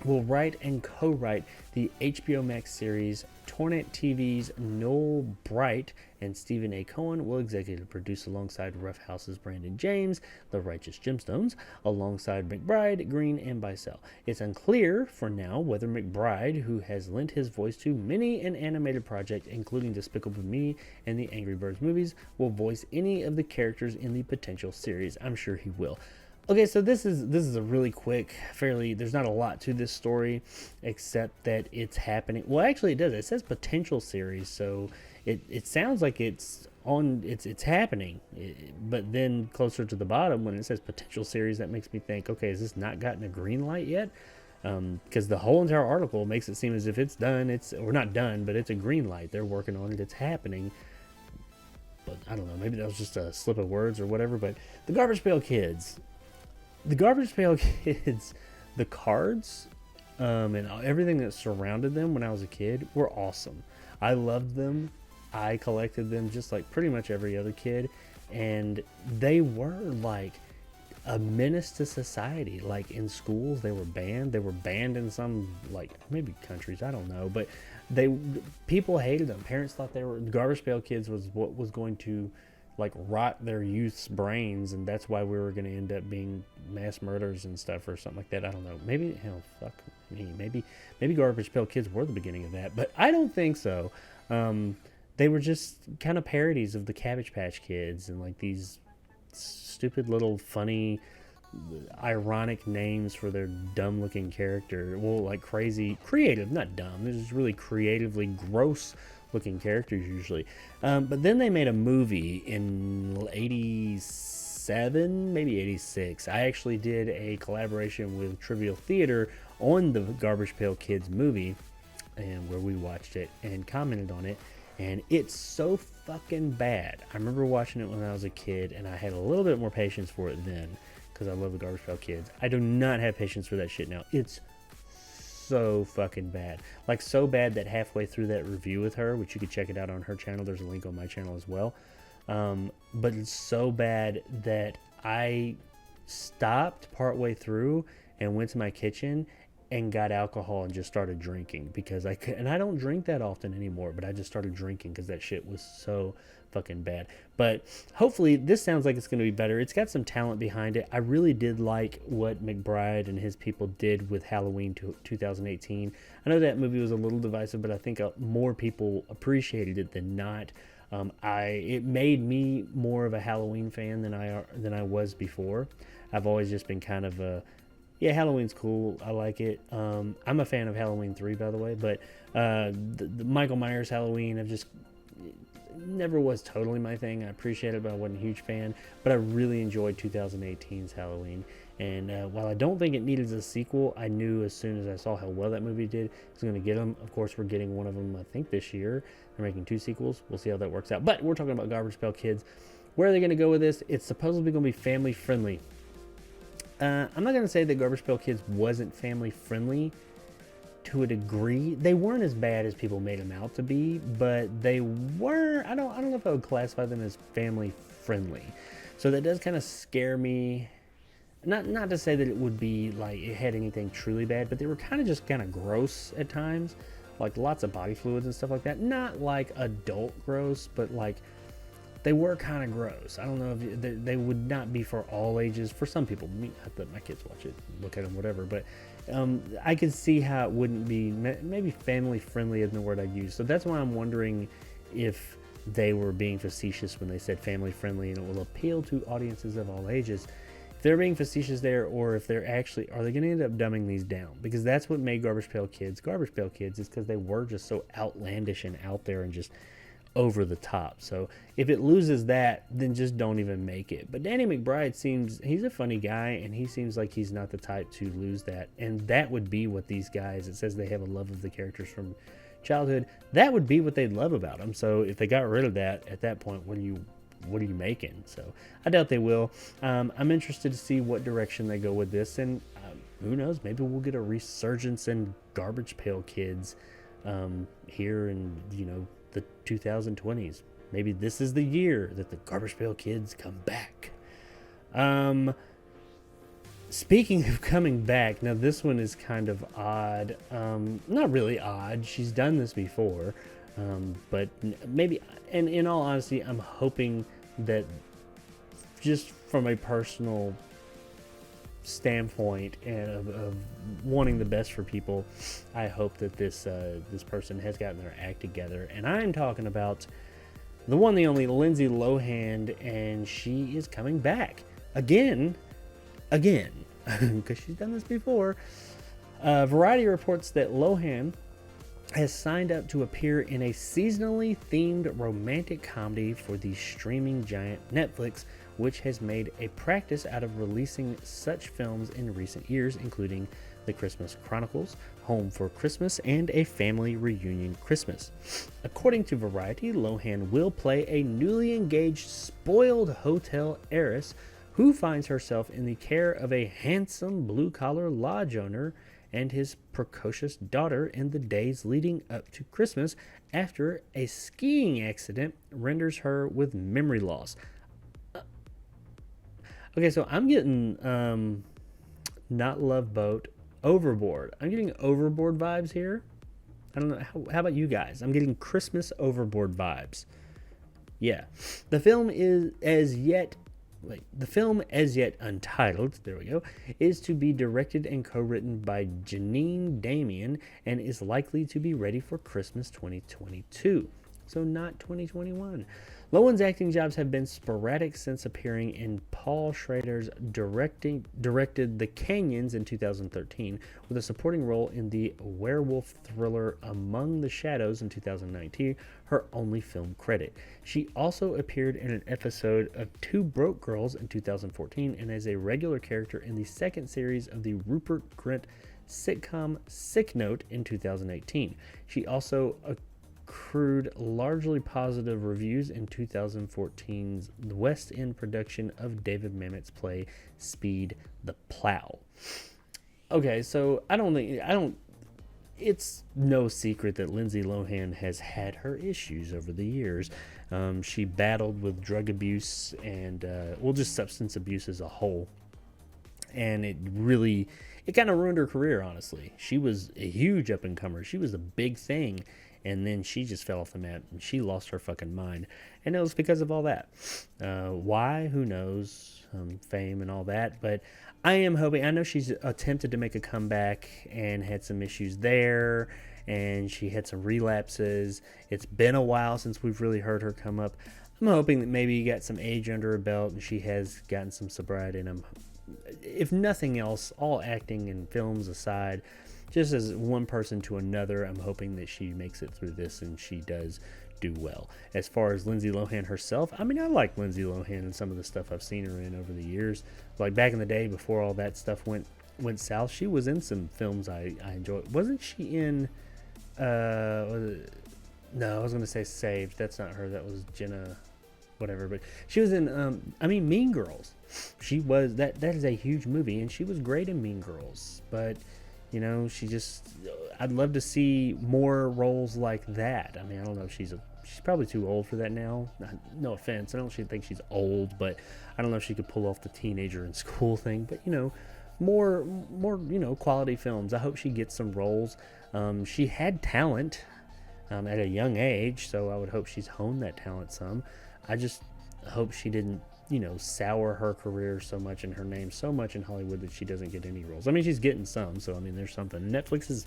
will write and co-write the HBO Max series. Tornate TV's Noel Bright and Stephen A. Cohen will executive produce alongside Rough House's Brandon James, The Righteous Gemstones, alongside McBride, Green, and Bicel. It's unclear for now whether McBride, who has lent his voice to many an animated project, including Despicable Me and the Angry Birds movies, will voice any of the characters in the potential series. I'm sure he will. Okay, so this is a really quick, there's not a lot to this story except that it's happening. Well, actually it does. It says potential series, so it sounds like it's on it's happening. But then closer to the bottom, when it says potential series, that makes me think, okay, has this not gotten a green light yet? Because the whole entire article makes it seem as if it's done. Or not done, but it's a green light. They're working on it. It's happening. But I don't know. Maybe that was just a slip of words or whatever. But the Garbage Pail Kids, the cards, and everything that surrounded them when I was a kid were awesome. I loved them. I collected them just like pretty much every other kid, and they were like a menace to society. Like in schools, they were banned in some, like, maybe countries, I don't know, but people hated them. Parents thought the Garbage Pail Kids was what was going to like rot their youth's brains, and that's why we were going to end up being mass murders and stuff or something like that. I don't know. Maybe, hell, fuck me. Maybe Garbage Pail Kids were the beginning of that, but I don't think so. They were just kind of parodies of the Cabbage Patch Kids and like these stupid little funny, ironic names for their dumb looking character. Well, like crazy, creative, not dumb. They're just really creatively gross looking characters usually. But then they made a movie in 87, maybe 86. I actually did a collaboration with Trivial Theater on the Garbage Pail Kids movie, and where we watched it and commented on it. And it's so fucking bad. I remember watching it when I was a kid, and I had a little bit more patience for it then, because I love the Garbage Pail Kids. I do not have patience for that shit now. It's so fucking bad. Like, so bad that halfway through that review with her, which you could check it out on her channel, there's a link on my channel as well. But it's so bad that I stopped partway through and went to my kitchen and got alcohol and just started drinking, because I could, and I don't drink that often anymore, but I just started drinking because that shit was so fucking bad. But hopefully this sounds like it's going to be better. It's got some talent behind it. I really did like what McBride and his people did with Halloween 2018. I know that movie was a little divisive, but I think more people appreciated it than not. It made me more of a Halloween fan than I was before. I've always just been kind of a, yeah, Halloween's cool. I like it. I'm a fan of Halloween 3, by the way, but the Michael Myers Halloween, never was totally my thing. I appreciate it, but I wasn't a huge fan. But I really enjoyed 2018's Halloween. And while I don't think it needed a sequel, I knew as soon as I saw how well that movie did, I was going to get them. Of course, we're getting one of them, I think, this year. They're making 2 sequels. We'll see how that works out. But we're talking about Garbage Pail Kids. Where are they going to go with this? It's supposedly going to be family friendly. I'm not going to say that Garbage Pail Kids wasn't family friendly to a degree. They weren't as bad as people made them out to be, but they were, I don't know if I would classify them as family friendly. So that does kind of scare me. Not to say that it would be like it had anything truly bad, but they were kind of gross at times, like lots of body fluids and stuff like that. Not like adult gross, but like they were kind of gross. I don't know if they would not be for all ages. For some people, I let my kids watch it, look at them, whatever. But I could see how it wouldn't be. Maybe family friendly isn't the word I'd use. So that's why I'm wondering if they were being facetious when they said family friendly and it will appeal to audiences of all ages. If they're being facetious there, or if they're actually, are they going to end up dumbing these down? Because that's what made Garbage Pail Kids, is because they were just so outlandish and out there and just over the top. So if it loses that, then just don't even make it. But Danny McBride he's a funny guy, and he seems like he's not the type to lose that. And that would be what these guys, it says they have a love of the characters from childhood. That would be what they'd love about them. So if they got rid of that, at that point, what are you making? So I doubt they will. I'm interested to see what direction they go with this, and who knows, maybe we'll get a resurgence in Garbage Pail Kids here in the 2020s. Maybe this is the year that the Garbage Pail Kids come back. Speaking of coming back, now this one is kind of odd. Not really odd. She's done this before. But maybe, and in all honesty, I'm hoping that just from a personal standpoint and of wanting the best for people, I hope that this person has gotten their act together. And I'm talking about the one, the only Lindsey Lohan, and she is coming back again, because she's done this before. Variety reports that Lohan has signed up to appear in a seasonally themed romantic comedy for the streaming giant Netflix, which has made a practice out of releasing such films in recent years, including The Christmas Chronicles, Home for Christmas, and A Family Reunion Christmas. According to Variety, Lohan will play a newly engaged, spoiled hotel heiress who finds herself in the care of a handsome blue-collar lodge owner and his precocious daughter in the days leading up to Christmas after a skiing accident renders her with memory loss. Okay, so I'm getting not Love Boat, Overboard. I'm getting Overboard vibes here. I don't know. How about you guys? I'm getting Christmas Overboard vibes. Yeah. The film as yet untitled, there we go, is to be directed and co-written by Janine Damian and is likely to be ready for Christmas 2022. So not 2021. Lohan's acting jobs have been sporadic since appearing in Paul Schrader's directed The Canyons in 2013, with a supporting role in the werewolf thriller Among the Shadows in 2019, her only film credit. She also appeared in an episode of Two Broke Girls in 2014 and as a regular character in the second series of the Rupert Grint sitcom Sick Note in 2018. She also accrued largely positive reviews in 2014's West End production of David Mamet's play Speed the Plow. Okay, so it's no secret that Lindsey Lohan has had her issues over the years. She battled with drug abuse and just substance abuse as a whole, and it kind of ruined her career, honestly. She was a huge up-and-comer. She was a big thing, and then she just fell off the map, and she lost her fucking mind. And it was because of all that. Why? Who knows? Fame and all that. But I am hoping... I know she's attempted to make a comeback and had some issues there, and she had some relapses. It's been a while since we've really heard her come up. I'm hoping that maybe you got some age under her belt, and she has gotten some sobriety. And if nothing else, all acting and films aside, just as one person to another, I'm hoping that she makes it through this and she does do well. As far as Lindsey Lohan herself, I mean, I like Lindsey Lohan and some of the stuff I've seen her in over the years. Like back in the day, before all that stuff went south, she was in some films I enjoyed. Wasn't she in, no, I was going to say Saved. That's not her. That was Jenna, whatever. But she was in, Mean Girls. She was, that is a huge movie, and she was great in Mean Girls. But you know, I'd love to see more roles like that. I mean, I don't know if she's probably too old for that now. No offense. I don't think she's old, but I don't know if she could pull off the teenager in school thing. But, you know, more, quality films. I hope she gets some roles. She had talent at a young age, so I would hope she's honed that talent some. I just hope she didn't, sour her career so much and her name so much in Hollywood that she doesn't get any roles. I mean, she's getting some, so I mean, there's something. Netflix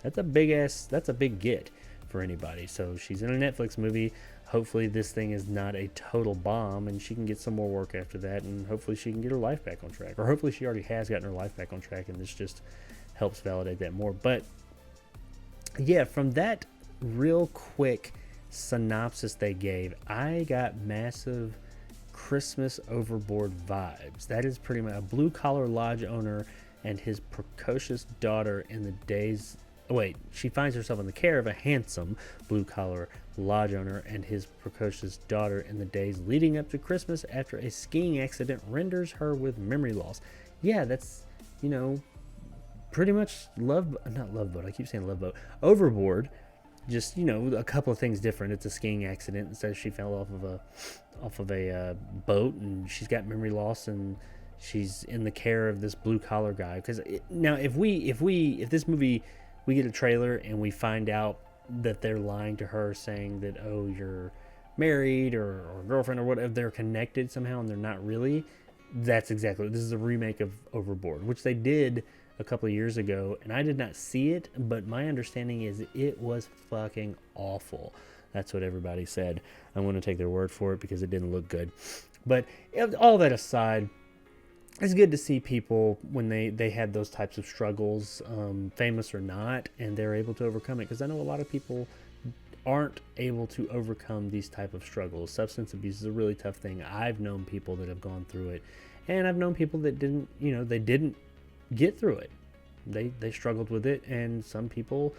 that's a big get for anybody. So she's in a Netflix movie. Hopefully this thing is not a total bomb and she can get some more work after that, and hopefully she can get her life back on track. Or hopefully she already has gotten her life back on track and this just helps validate that more. But yeah, from that real quick synopsis they gave, I got massive Christmas Overboard vibes. That is pretty much a blue-collar lodge owner and his precocious daughter in the days... she finds herself in the care of a handsome blue-collar lodge owner and his precocious daughter in the days leading up to Christmas after a skiing accident renders her with memory loss. Yeah, that's, pretty much not Love Boat. I keep saying Love Boat. Overboard. Just, a couple of things different. It's a skiing accident. Instead, she fell off of a boat, and she's got memory loss, and she's in the care of this blue collar guy. Because now, if this movie, we get a trailer and we find out that they're lying to her, saying that, oh, you're married or girlfriend or whatever, they're connected somehow, and they're not really. This is a remake of Overboard, which they did a couple of years ago, and I did not see it, but my understanding is it was fucking awful. That's what everybody said. I'm going to take their word for it because it didn't look good. But all that aside, it's good to see people when they have those types of struggles, famous or not, and they're able to overcome it. Because I know a lot of people aren't able to overcome these type of struggles. Substance abuse is a really tough thing. I've known people that have gone through it, and I've known people that didn't, they didn't get through it. They struggled with it, and some people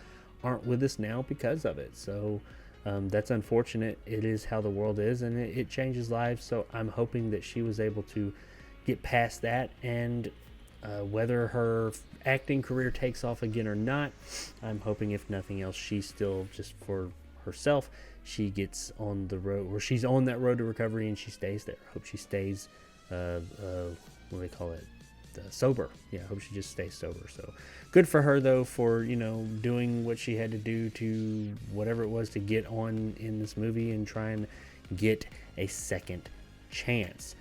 aren't with us now because of it. So that's unfortunate. It is how the world is, and it changes lives. So I'm hoping that she was able to get past that, and whether her acting career takes off again or not, I'm hoping, if nothing else, she still, just for herself, she gets on the road, or she's on that road to recovery, and she stays there. I hope she stays what do they call it, sober. I hope she just stays sober. So good for her, though, for doing what she had to do, to whatever it was, to get on in this movie and try and get a second chance.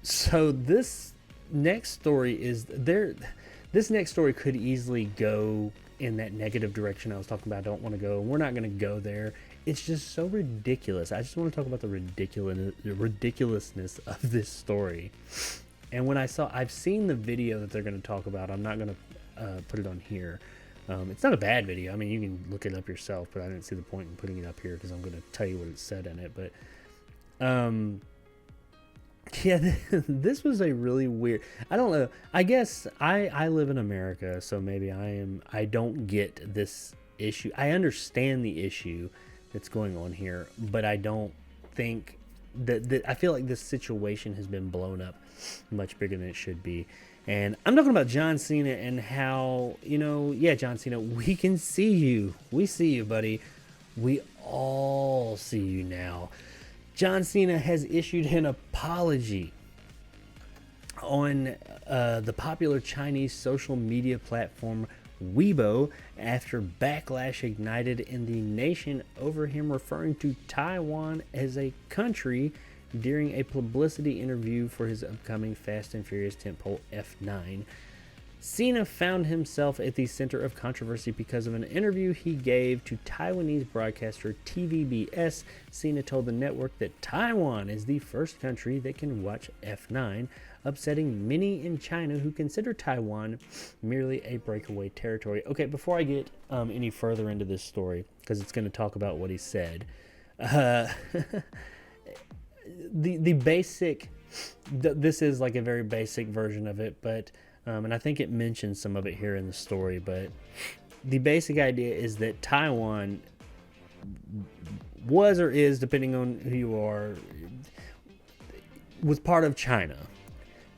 So this next story is there. This next story could easily go in that negative direction I was talking about. I don't want to go. We're not going to go there. It's just so ridiculous. I just want to talk about the ridiculousness of this story. And when I've seen the video that they're going to talk about. I'm not going to put it on here. It's not a bad video. I mean, you can look it up yourself, but I didn't see the point in putting it up here because I'm going to tell you what it said in it. But yeah, this was a really weird, I don't know, I guess I live in America, so maybe I don't get this issue. I understand the issue that's going on here, but I don't think that I feel like this situation has been blown up much bigger than it should be. And I'm talking about John Cena and how, John Cena, we can see you. We see you, buddy. We all see you now. John Cena has issued an apology on the popular Chinese social media platform Weibo after backlash ignited in the nation over him referring to Taiwan as a country during a publicity interview for his upcoming Fast and Furious tentpole F9. Cena found himself at the center of controversy because of an interview he gave to Taiwanese broadcaster TVBS. Cena told the network that Taiwan is the first country that can watch F9, upsetting many in China who consider Taiwan merely a breakaway territory. Okay, before I get any further into this story, because it's going to talk about what he said, the basic, this is like a very basic version of it, but and I think it mentions some of it here in the story, but the basic idea is that Taiwan was, or is, depending on who you are, was part of China.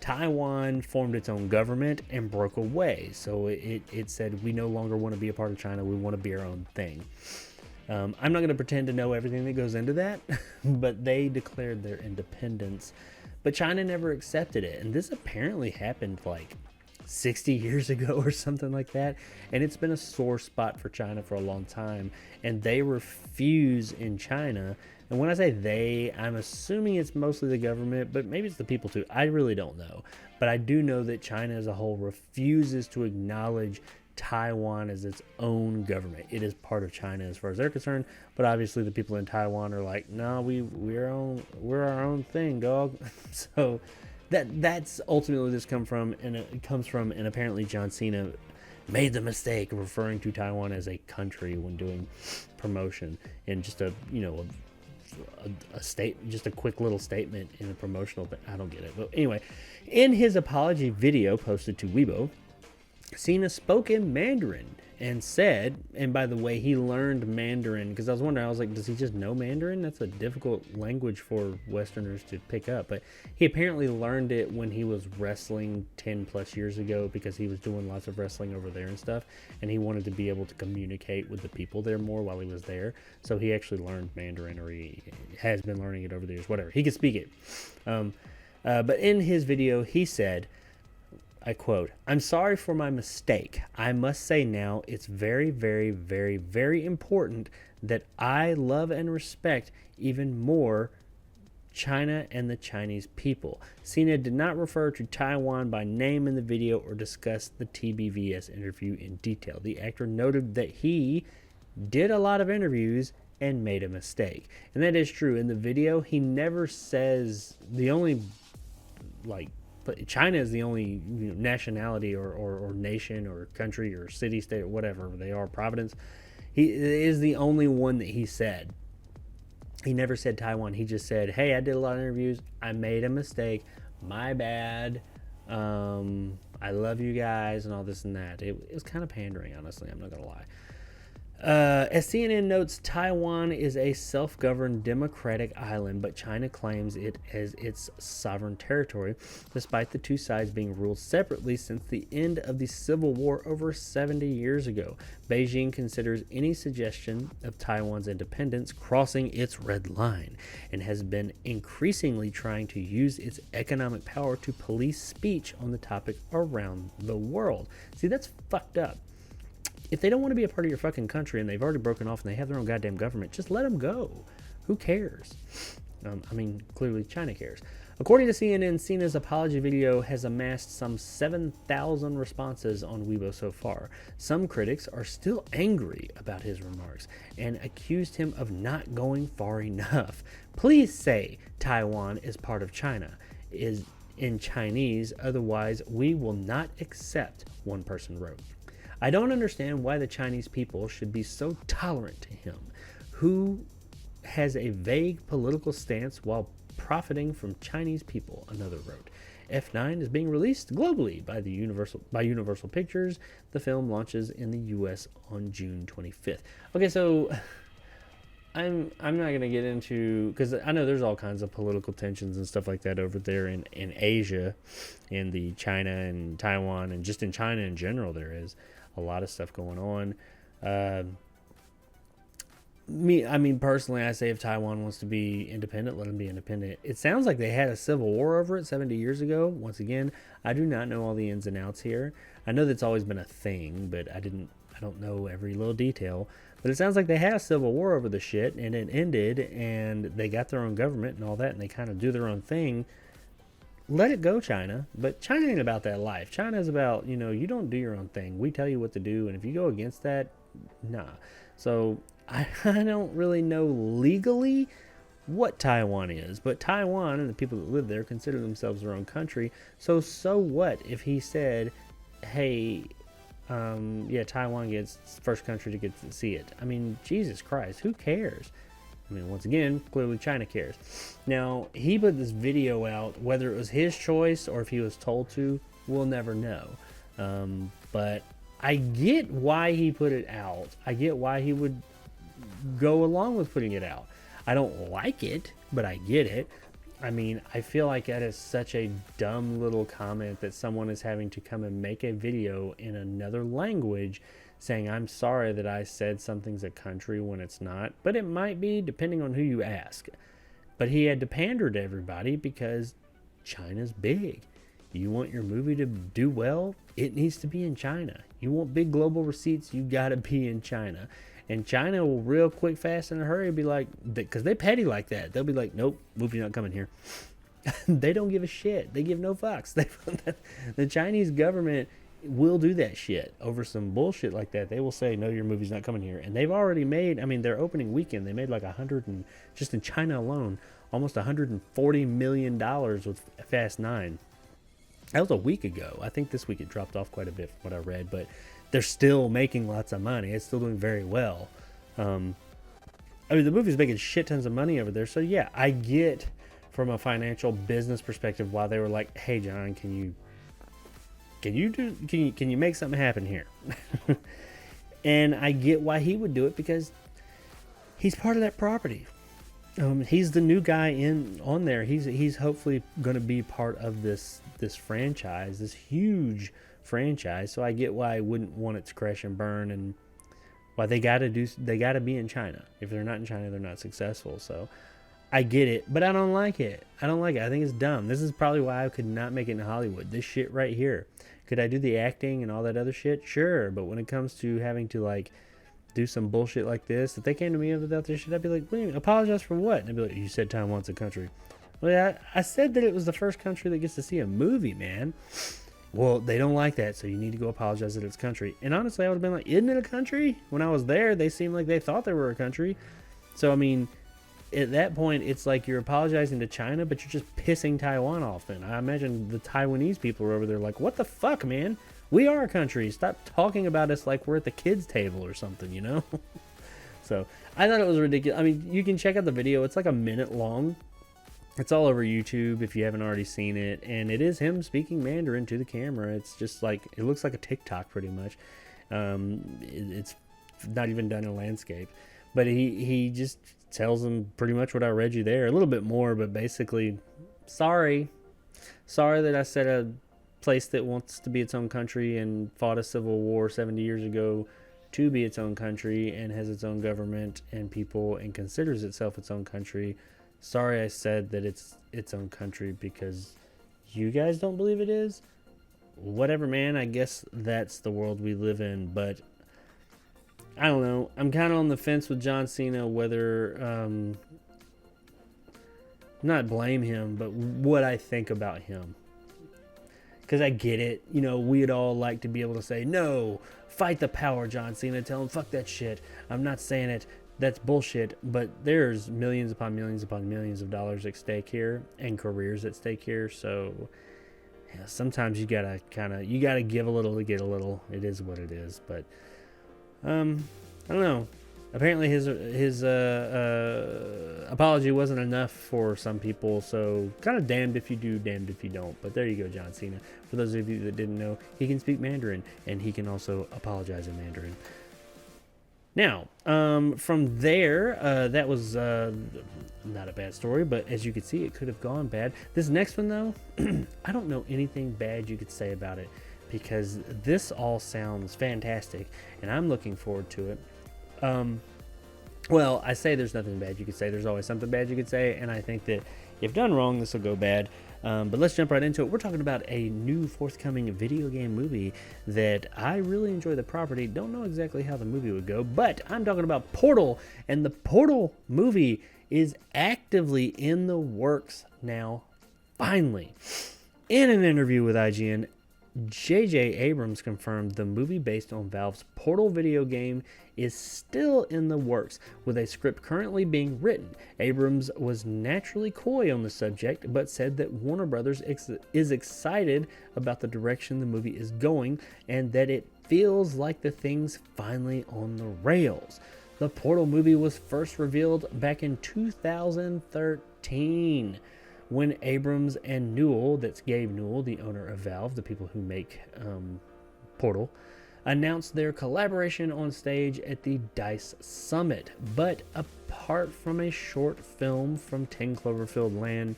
Taiwan formed its own government and broke away. So it said, we no longer want to be a part of China. We want to be our own thing. I'm not going to pretend to know everything that goes into that, but they declared their independence. But China never accepted it. And this apparently happened like 60 years ago or something like that, and it's been a sore spot for China for a long time, and they refuse in China. And when I say they, I'm assuming it's mostly the government, but maybe it's the people too. I really don't know, but I do know that China as a whole refuses to acknowledge Taiwan as its own government. It is part of China as far as they're concerned, but obviously the people in Taiwan are like, no, we're our own thing, dog. So that's ultimately where this comes from, and apparently John Cena made the mistake of referring to Taiwan as a country when doing promotion, and just a quick little statement in a promotional thing. I don't get it, but anyway, in his apology video posted to Weibo, Cena spoke in Mandarin and said, and by the way, he learned Mandarin, because I was wondering, I was like, does he just know Mandarin? That's a difficult language for Westerners to pick up, but he apparently learned it when he was wrestling 10 plus years ago, because he was doing lots of wrestling over there and stuff, and he wanted to be able to communicate with the people there more while he was there, so he actually learned Mandarin, or he has been learning it over the years, whatever. He can speak it. But in his video, he said, I quote, "I'm sorry for my mistake. I must say now it's very, very, very, very important that I love and respect even more China and the Chinese people." Cena did not refer to Taiwan by name in the video or discuss the TBVS interview in detail. The actor noted that he did a lot of interviews and made a mistake. And that is true. In the video, he never says, the only like, but China is the only nationality or nation or country or city, state, or whatever they are, Providence. He is the only one that he said. He never said Taiwan. He just said, hey, I did a lot of interviews. I made a mistake. My bad. I love you guys and all this and that. It was kind of pandering, honestly. I'm not going to lie. As CNN notes, Taiwan is a self-governed democratic island, but China claims it as its sovereign territory, despite the two sides being ruled separately since the end of the Civil War over 70 years ago. Beijing considers any suggestion of Taiwan's independence crossing its red line and has been increasingly trying to use its economic power to police speech on the topic around the world. See, that's fucked up. If they don't want to be a part of your fucking country and they've already broken off and they have their own goddamn government, just let them go. Who cares? Clearly China cares. According to CNN, Cena's apology video has amassed some 7,000 responses on Weibo so far. Some critics are still angry about his remarks and accused him of not going far enough. Please say Taiwan is part of China, is in Chinese, otherwise we will not accept, one person wrote. I don't understand why the Chinese people should be so tolerant to him, who has a vague political stance while profiting from Chinese people, another wrote. F9 is being released globally by Universal Pictures. The film launches in the US on June 25th. Okay, so I'm not going to get into, because I know there's all kinds of political tensions and stuff like that over there in Asia, in the China and Taiwan, and just in China in general there is a lot of stuff going on. Personally, I say if Taiwan wants to be independent, let them be independent. It sounds like they had a civil war over it 70 years ago. Once again, I do not know all the ins and outs here. I know that's always been a thing, but I don't know every little detail. But it sounds like they had a civil war over the shit, and it ended, and they got their own government and all that, and they kind of do their own thing. Let it go, China. But China ain't about that life. China is about, you don't do your own thing. We tell you what to do, and if you go against that, nah. So I don't really know legally what Taiwan is, but Taiwan and the people that live there consider themselves their own country. So what if he said, hey, Taiwan gets first country to get to see it? Jesus Christ, who cares? Once again, clearly China cares. Now, he put this video out, whether it was his choice or if he was told to, we'll never know. But I get why he put it out. I get why he would go along with putting it out. I don't like it, but I get it. I feel like that is such a dumb little comment that someone is having to come and make a video in another language saying, I'm sorry that I said something's a country when it's not. But it might be, depending on who you ask. But he had to pander to everybody because China's big. You want your movie to do well? It needs to be in China. You want big global receipts? You got to be in China. And China will real quick, fast, in a hurry be like, because they petty like that. They'll be like, nope, movie not coming here. They don't give a shit. They give no fucks. The Chinese government will do that shit over some bullshit like that. They will say, no, your movie's not coming here. And they've already made, their opening weekend, they made like just in China alone, almost $140 million with Fast 9. That was a week ago. I think this week it dropped off quite a bit from what I read, but they're still making lots of money. It's still doing very well. The movie's making shit tons of money over there. So yeah, I get from a financial business perspective why they were like, hey John, can you make something happen here? And I get why he would do it, because he's part of that property. He's the new guy on there. He's hopefully going to be part of this franchise, this huge franchise. So I get why I wouldn't want it to crash and burn, and why they got to be in China. If they're not in China, they're not successful. So I get it, but I don't like it. I think it's dumb. This is probably why I could not make it in Hollywood. This shit right here. Could I do the acting and all that other shit? Sure, but when it comes to having to do some bullshit like this, if they came to me without this shit, I'd be like, wait, apologize for what? And they'd be like, you said Taiwan's a country. Well, yeah, I said that it was the first country that gets to see a movie, man. Well, they don't like that, so you need to go apologize that it's a country. And honestly, I would have been like, isn't it a country? When I was there, they seemed like they thought they were a country. So, at that point, it's like you're apologizing to China, but you're just pissing Taiwan off. Then I imagine the Taiwanese people are over there like, what the fuck, man? We are a country. Stop talking about us like we're at the kids' table or something, you know? So I thought it was ridiculous. I mean, you can check out the video. It's like a minute long. It's all over YouTube if you haven't already seen it. And it is him speaking Mandarin to the camera. It's just like, it looks like a TikTok pretty much. It's not even done in landscape. But he just tells them pretty much what I read you there. A little bit more, but basically, sorry that I said a place that wants to be its own country and fought a civil war 70 years ago to be its own country and has its own government and people and considers itself its own country. Sorry I said that it's its own country because you guys don't believe it is. Whatever, man. I guess that's the world we live in, but I don't know. I'm kind of on the fence with John Cena whether not blame him, but what I think about him. Because I get it. You know, we'd all like to be able to say, no, fight the power, John Cena. Tell him, fuck that shit. I'm not saying it. That's bullshit. But there's millions upon millions upon millions of dollars at stake here and careers at stake here. So yeah, sometimes you gotta give a little to get a little. It is what it is. But I don't know. Apparently his apology wasn't enough for some people, so kind of damned if you do, damned if you don't. But there you go, John Cena. For those of you that didn't know, he can speak Mandarin, and he can also apologize in Mandarin. Now, from there, that was not a bad story, but as you can see, it could have gone bad. This next one, though, I don't know anything bad you could say about it, because this all sounds fantastic, and I'm looking forward to it. Well, I say there's nothing bad you could say. There's always something bad you could say, and I think that if done wrong, this will go bad. But let's jump right into it. We're talking about a new forthcoming video game movie that I really enjoy the property. Don't know exactly how the movie would go, but I'm talking about Portal, and the Portal movie is actively in the works now, finally. In an interview with IGN, J.J. Abrams confirmed the movie based on Valve's Portal video game is still in the works, with a script currently being written. Abrams was naturally coy on the subject, but said that Warner Brothers is excited about the direction the movie is going, and that it feels like the thing's finally on the rails. The Portal movie was first revealed back in 2013. When Abrams and Newell, that's Gabe Newell, the owner of Valve, the people who make Portal, announced their collaboration on stage at the DICE Summit. But apart from a short film from 10 Cloverfield Lane,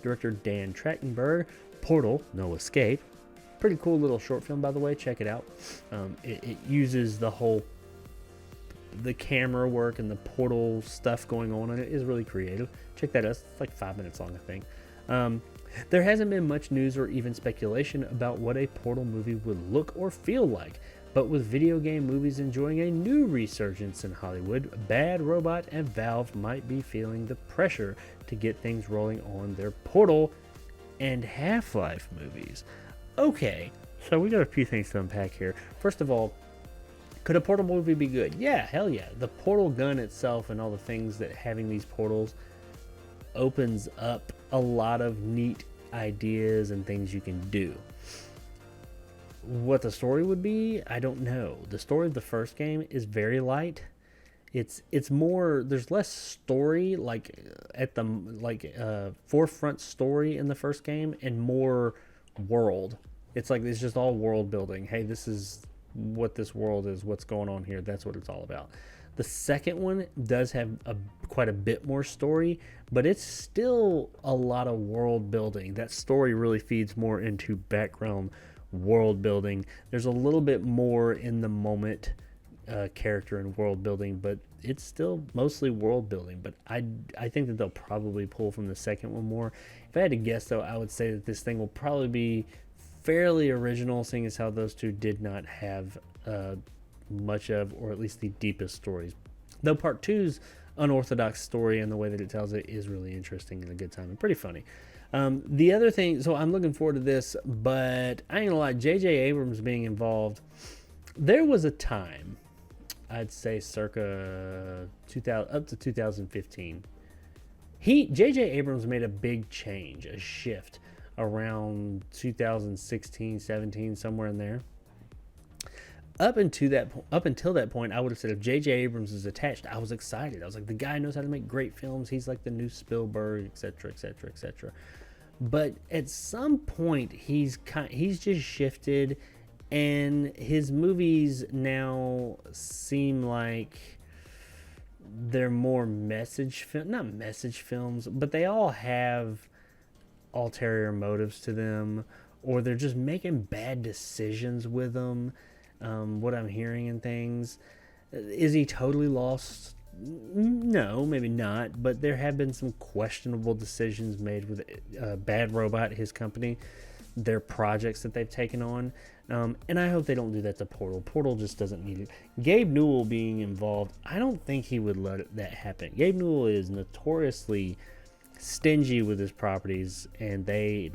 director Dan Trachtenberg, Portal, No Escape. Pretty cool little short film, by the way. Check it out. It uses the camera work and the portal stuff going on, and it is really creative. Check that out. It's like 5 minutes long, I think. There hasn't been much news or even speculation about what a Portal movie would look or feel like, but with video game movies enjoying a new resurgence in Hollywood, Bad Robot and Valve might be feeling the pressure to get things rolling on their Portal and Half-Life movies. Okay, so we got a few things to unpack here. First of all, could a Portal movie be good? Yeah, hell yeah. The Portal gun itself and all the things that having these portals opens up a lot of neat ideas and things you can do. What the story would be, I don't know. The story of the first game is very light. It's more, there's less story forefront story in the first game, and more world. It's just all world building. Hey, this is what this world is, what's going on here. That's what it's all about. The second one does have quite a bit more story, but it's still a lot of world building. That story really feeds more into background world building. There's a little bit more in the moment character and world building, but it's still mostly world building. But I think that they'll probably pull from the second one more. If I had to guess, though, I would say that this thing will probably be fairly original, seeing as how those two did not have much of, or at least the deepest stories. Though part 2's unorthodox story and the way that it tells it is really interesting and a good time and pretty funny. The other thing, so I'm looking forward to this, but I ain't gonna lie, J.J. Abrams being involved, there was a time, I'd say circa 2000 up to 2015. J.J. Abrams made a big change, a shift around 2016, 17, somewhere in there. Up until that point, I would have said if J.J. Abrams is attached, I was excited. I was like, the guy knows how to make great films. He's like the new Spielberg, etc., etc., etc. But at some point, he's just shifted, and his movies now seem like they're more not message films, but they all have ulterior motives to them, or they're just making bad decisions with them. What I'm hearing and things. Is he totally lost? No, maybe not, but there have been some questionable decisions made with Bad Robot, his company, their projects that they've taken on, and I hope they don't do that to Portal. Portal just doesn't need it. Gabe Newell being involved, I don't think he would let that happen. Gabe Newell is notoriously stingy with his properties, and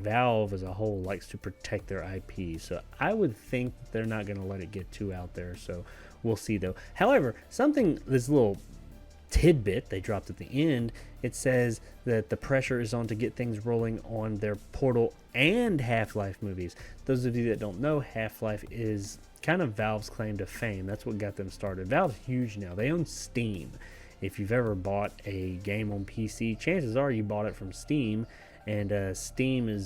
Valve as a whole likes to protect their IP, so I would think they're not going to let it get too out there, so we'll see though. However, this little tidbit they dropped at the end, it says that the pressure is on to get things rolling on their Portal and Half-Life movies. Those of you that don't know, Half-Life is kind of Valve's claim to fame. That's what got them started. Valve's huge now. They own Steam. If you've ever bought a game on PC, chances are you bought it from Steam, and Steam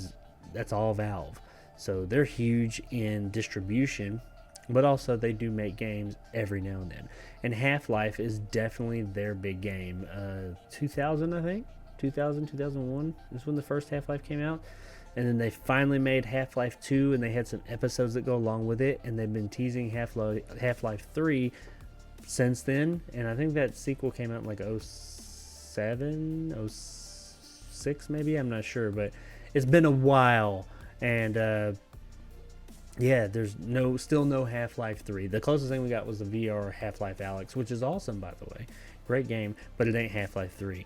that's all Valve. So they're huge in distribution, but also they do make games every now and then. And Half-Life is definitely their big game. 2000, I think? 2001 is when the first Half-Life came out. And then they finally made Half-Life 2, and they had some episodes that go along with it, and they've been teasing Half-Life 3 since then, and I think that sequel came out in like 07, 06 maybe, I'm not sure, but it's been a while, and yeah, there's still no Half-Life 3. The closest thing we got was the VR Half-Life Alyx, which is awesome, by the way. Great game, but it ain't Half-Life 3.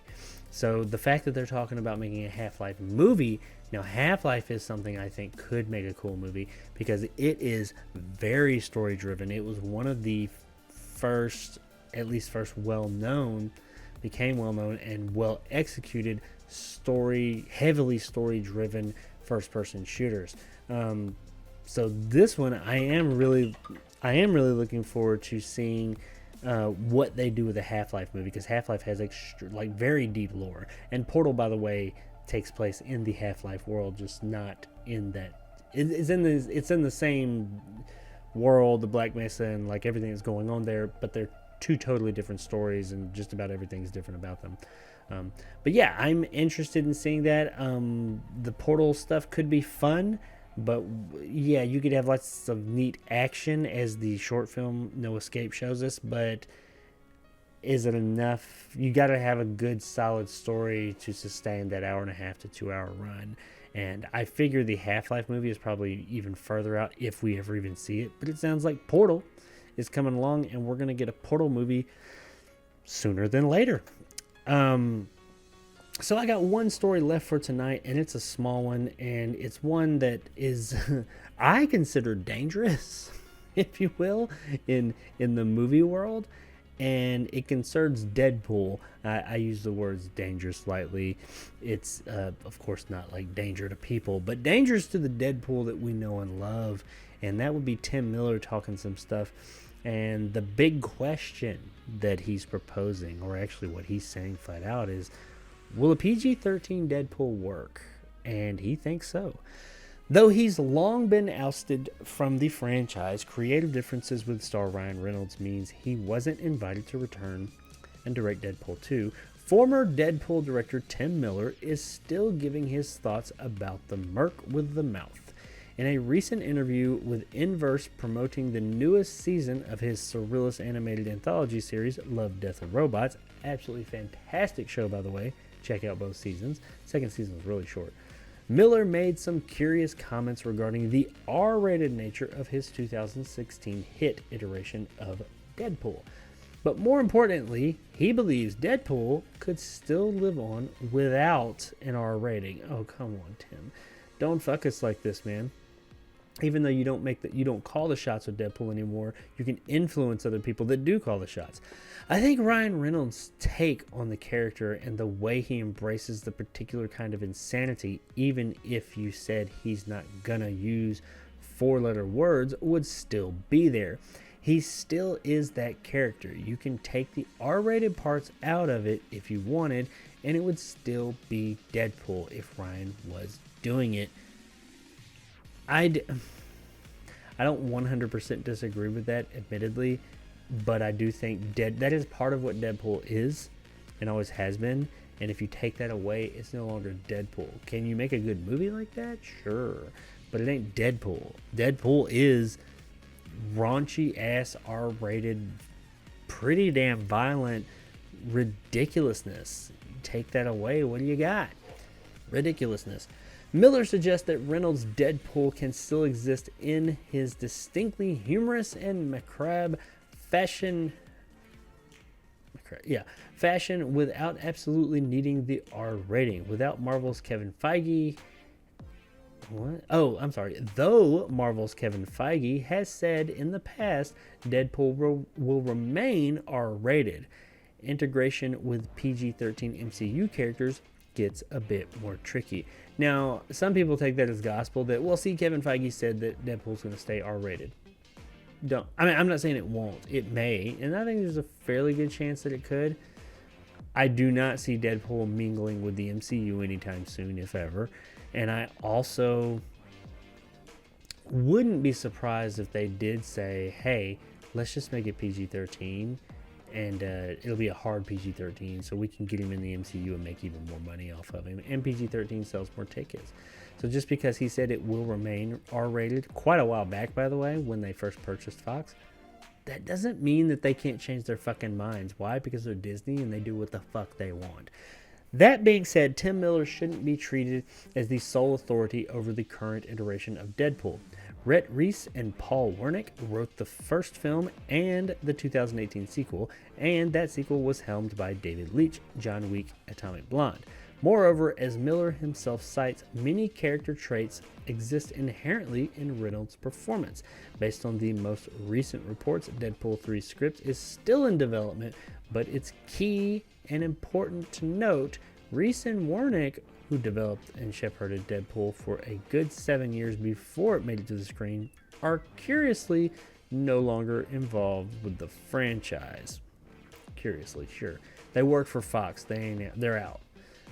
So the fact that they're talking about making a Half-Life movie, now Half-Life is something I think could make a cool movie because it is very story driven. It was one of the first became well known and well executed heavily story driven first person shooters. So this one I am really looking forward to seeing what they do with the Half-Life movie, because Half-Life has very deep lore, and Portal, by the way, takes place in the Half-Life world, just not in that. It's in the same world, the Black Mesa, and like everything that's going on there, but they're two totally different stories, and just about everything's different about them. But yeah, I'm interested in seeing that. The Portal stuff could be fun, but yeah, you could have lots of neat action, as the short film No Escape shows us, but is it enough? You got to have a good solid story to sustain that 1.5 to 2 hour run. And I figure the Half-Life movie is probably even further out if we ever even see it. But it sounds like Portal is coming along, and we're going to get a Portal movie sooner than later. So I got one story left for tonight, and it's a small one, and it's one that is I consider dangerous, if you will, in the movie world. And it concerns Deadpool. I use the words dangerous lightly. It's, of course, not like danger to people, but dangerous to the Deadpool that we know and love. And that would be Tim Miller talking some stuff. And the big question that he's proposing, or actually what he's saying flat out, is, will a PG-13 Deadpool work? And he thinks so. Though he's long been ousted from the franchise, creative differences with star Ryan Reynolds means he wasn't invited to return and direct Deadpool 2. Former Deadpool director Tim Miller is still giving his thoughts about the Merc with the Mouth. In a recent interview with Inverse promoting the newest season of his Surrealist animated anthology series, Love, Death, and Robots, absolutely fantastic show, by the way. Check out both seasons. Second season was really short. Miller made some curious comments regarding the R-rated nature of his 2016 hit iteration of Deadpool. But more importantly, he believes Deadpool could still live on without an R rating. Oh, come on, Tim. Don't fuck us like this, man. Even though you don't call the shots with Deadpool anymore, you can influence other people that do call the shots. I think Ryan Reynolds' take on the character and the way he embraces the particular kind of insanity, even if you said he's not gonna use 4-letter words, would still be there. He still is that character. You can take the R-rated parts out of it if you wanted, and it would still be Deadpool if Ryan was doing it. I don't 100% disagree with that, admittedly, but I do think that is part of what Deadpool is and always has been. And if you take that away, it's no longer Deadpool. Can you make a good movie like that? Sure, but it ain't Deadpool. Deadpool is raunchy ass R-rated, pretty damn violent ridiculousness. Take that away, what do you got? Ridiculousness. Miller suggests that Reynolds' Deadpool can still exist in his distinctly humorous and macabre fashion without absolutely needing the R rating. Without Marvel's Kevin Feige... What? Oh, I'm sorry. Though Marvel's Kevin Feige has said in the past Deadpool will remain R-rated, integration with PG-13 MCU characters gets a bit more tricky. Now, some people take that as gospel that, well, see, Kevin Feige said that Deadpool's going to stay R-rated. I'm not saying it won't. It may, and I think there's a fairly good chance that it could. I do not see Deadpool mingling with the MCU anytime soon, if ever. And I also wouldn't be surprised if they did say, hey, let's just make it PG-13, and it'll be a hard PG-13, so we can get him in the MCU and make even more money off of him. And PG-13 sells more tickets. So just because he said it will remain R-rated, quite a while back, by the way, when they first purchased Fox, that doesn't mean that they can't change their fucking minds. Why? Because they're Disney and they do what the fuck they want. That being said, Tim Miller shouldn't be treated as the sole authority over the current iteration of Deadpool. Rhett Reese and Paul Wernick wrote the first film and the 2018 sequel, and that sequel was helmed by David Leitch, John Wick, Atomic Blonde. Moreover, as Miller himself cites, many character traits exist inherently in Reynolds' performance. Based on the most recent reports, Deadpool 3 script is still in development, but it's key and important to note, Reese and Wernick, who developed and shepherded Deadpool for a good 7 years before it made it to the screen, are curiously no longer involved with the franchise. Curiously, sure. They work for Fox. They're out.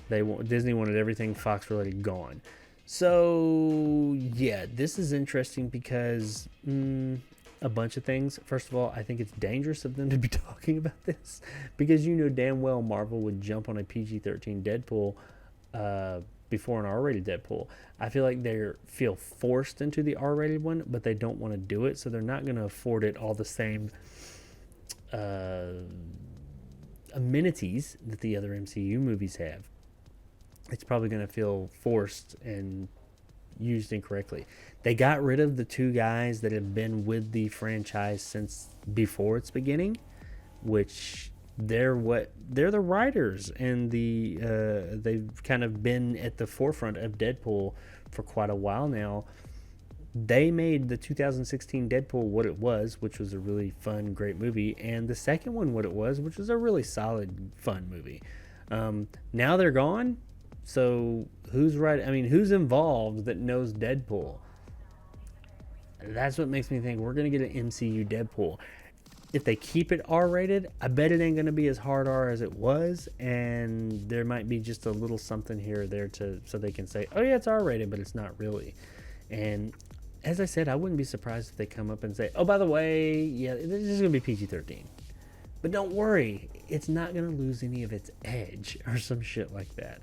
Disney wanted everything Fox related gone. So yeah, this is interesting because a bunch of things. First of all, I think it's dangerous of them to be talking about this because you know damn well Marvel would jump on a PG-13 Deadpool before an R-rated Deadpool. I feel like they feel forced into the R-rated one, but they don't want to do it, so they're not going to afford it all the same amenities that the other MCU movies have. It's probably going to feel forced and used incorrectly. They got rid of the two guys that have been with the franchise since before its beginning, which they're the writers, and they've kind of been at the forefront of Deadpool for quite a while now. They made the 2016 Deadpool what it was, which was a really fun, great movie, and the second one what it was, which was a really solid, fun movie. Now they're gone. So who's involved that knows Deadpool? That's what makes me think we're going to get an MCU Deadpool. If they keep it R-rated, I bet it ain't going to be as hard R as it was, and there might be just a little something here or there so they can say, oh yeah, it's R-rated, but it's not really. And as I said, I wouldn't be surprised if they come up and say, oh, by the way, yeah, this is going to be PG-13. But don't worry, it's not going to lose any of its edge or some shit like that.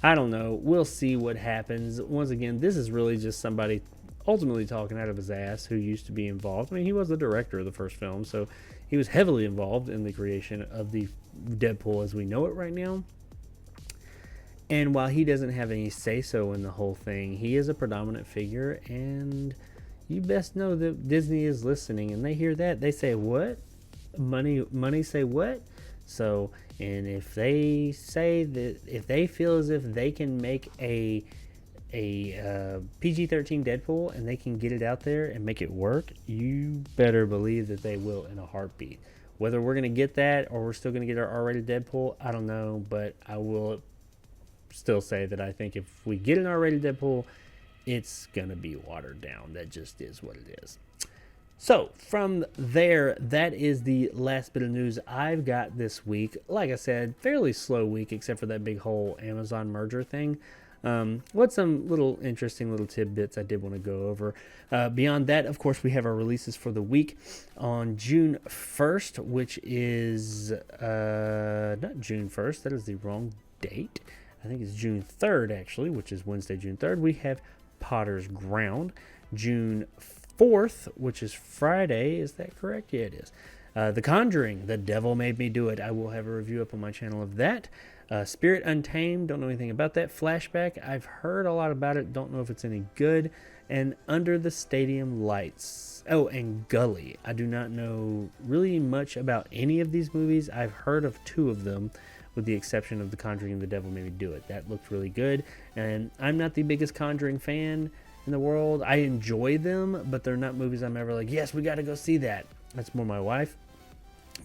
I don't know. We'll see what happens. Once again, this is really just somebody ultimately talking out of his ass who used to be involved. I mean, he was the director of the first film, so he was heavily involved in the creation of the Deadpool as we know it right now. And while he doesn't have any say-so in the whole thing, he is a predominant figure, and you best know that Disney is listening, and they hear that. They say, what? Money say what? So, and if they say that, if they feel as if they can make a a PG-13 Deadpool and they can get it out there and make it work, you better believe that they will in a heartbeat. Whether we're going to get that or we're still going to get our R-rated Deadpool, I don't know, but I will still say that I think if we get an R-rated Deadpool, it's going to be watered down. That just is what it is. So, from there, that is the last bit of news I've got this week. Like I said, fairly slow week, except for that big whole Amazon merger thing. With some little interesting little tidbits I did want to go over. Beyond that, of course, we have our releases for the week on June 1st, which is not June 1st. That is the wrong date. I think it's June 3rd, actually, which is Wednesday, June 3rd. We have Potter's Ground. June 4th, which is Friday. Is that correct? Yeah, it is. The Conjuring, The Devil Made Me Do It. I will have a review up on my channel of that. Spirit Untamed, don't know anything about that. Flashback, I've heard a lot about it, don't know if it's any good. And Under the Stadium Lights. Oh, and Gully. I do not know really much about any of these movies. I've heard of 2 of them, with the exception of The Conjuring and The Devil Made Me Do It. That looked really good. And I'm not the biggest Conjuring fan in the world. I enjoy them, but they're not movies I'm ever like, yes, we got to go see that. That's more my wife.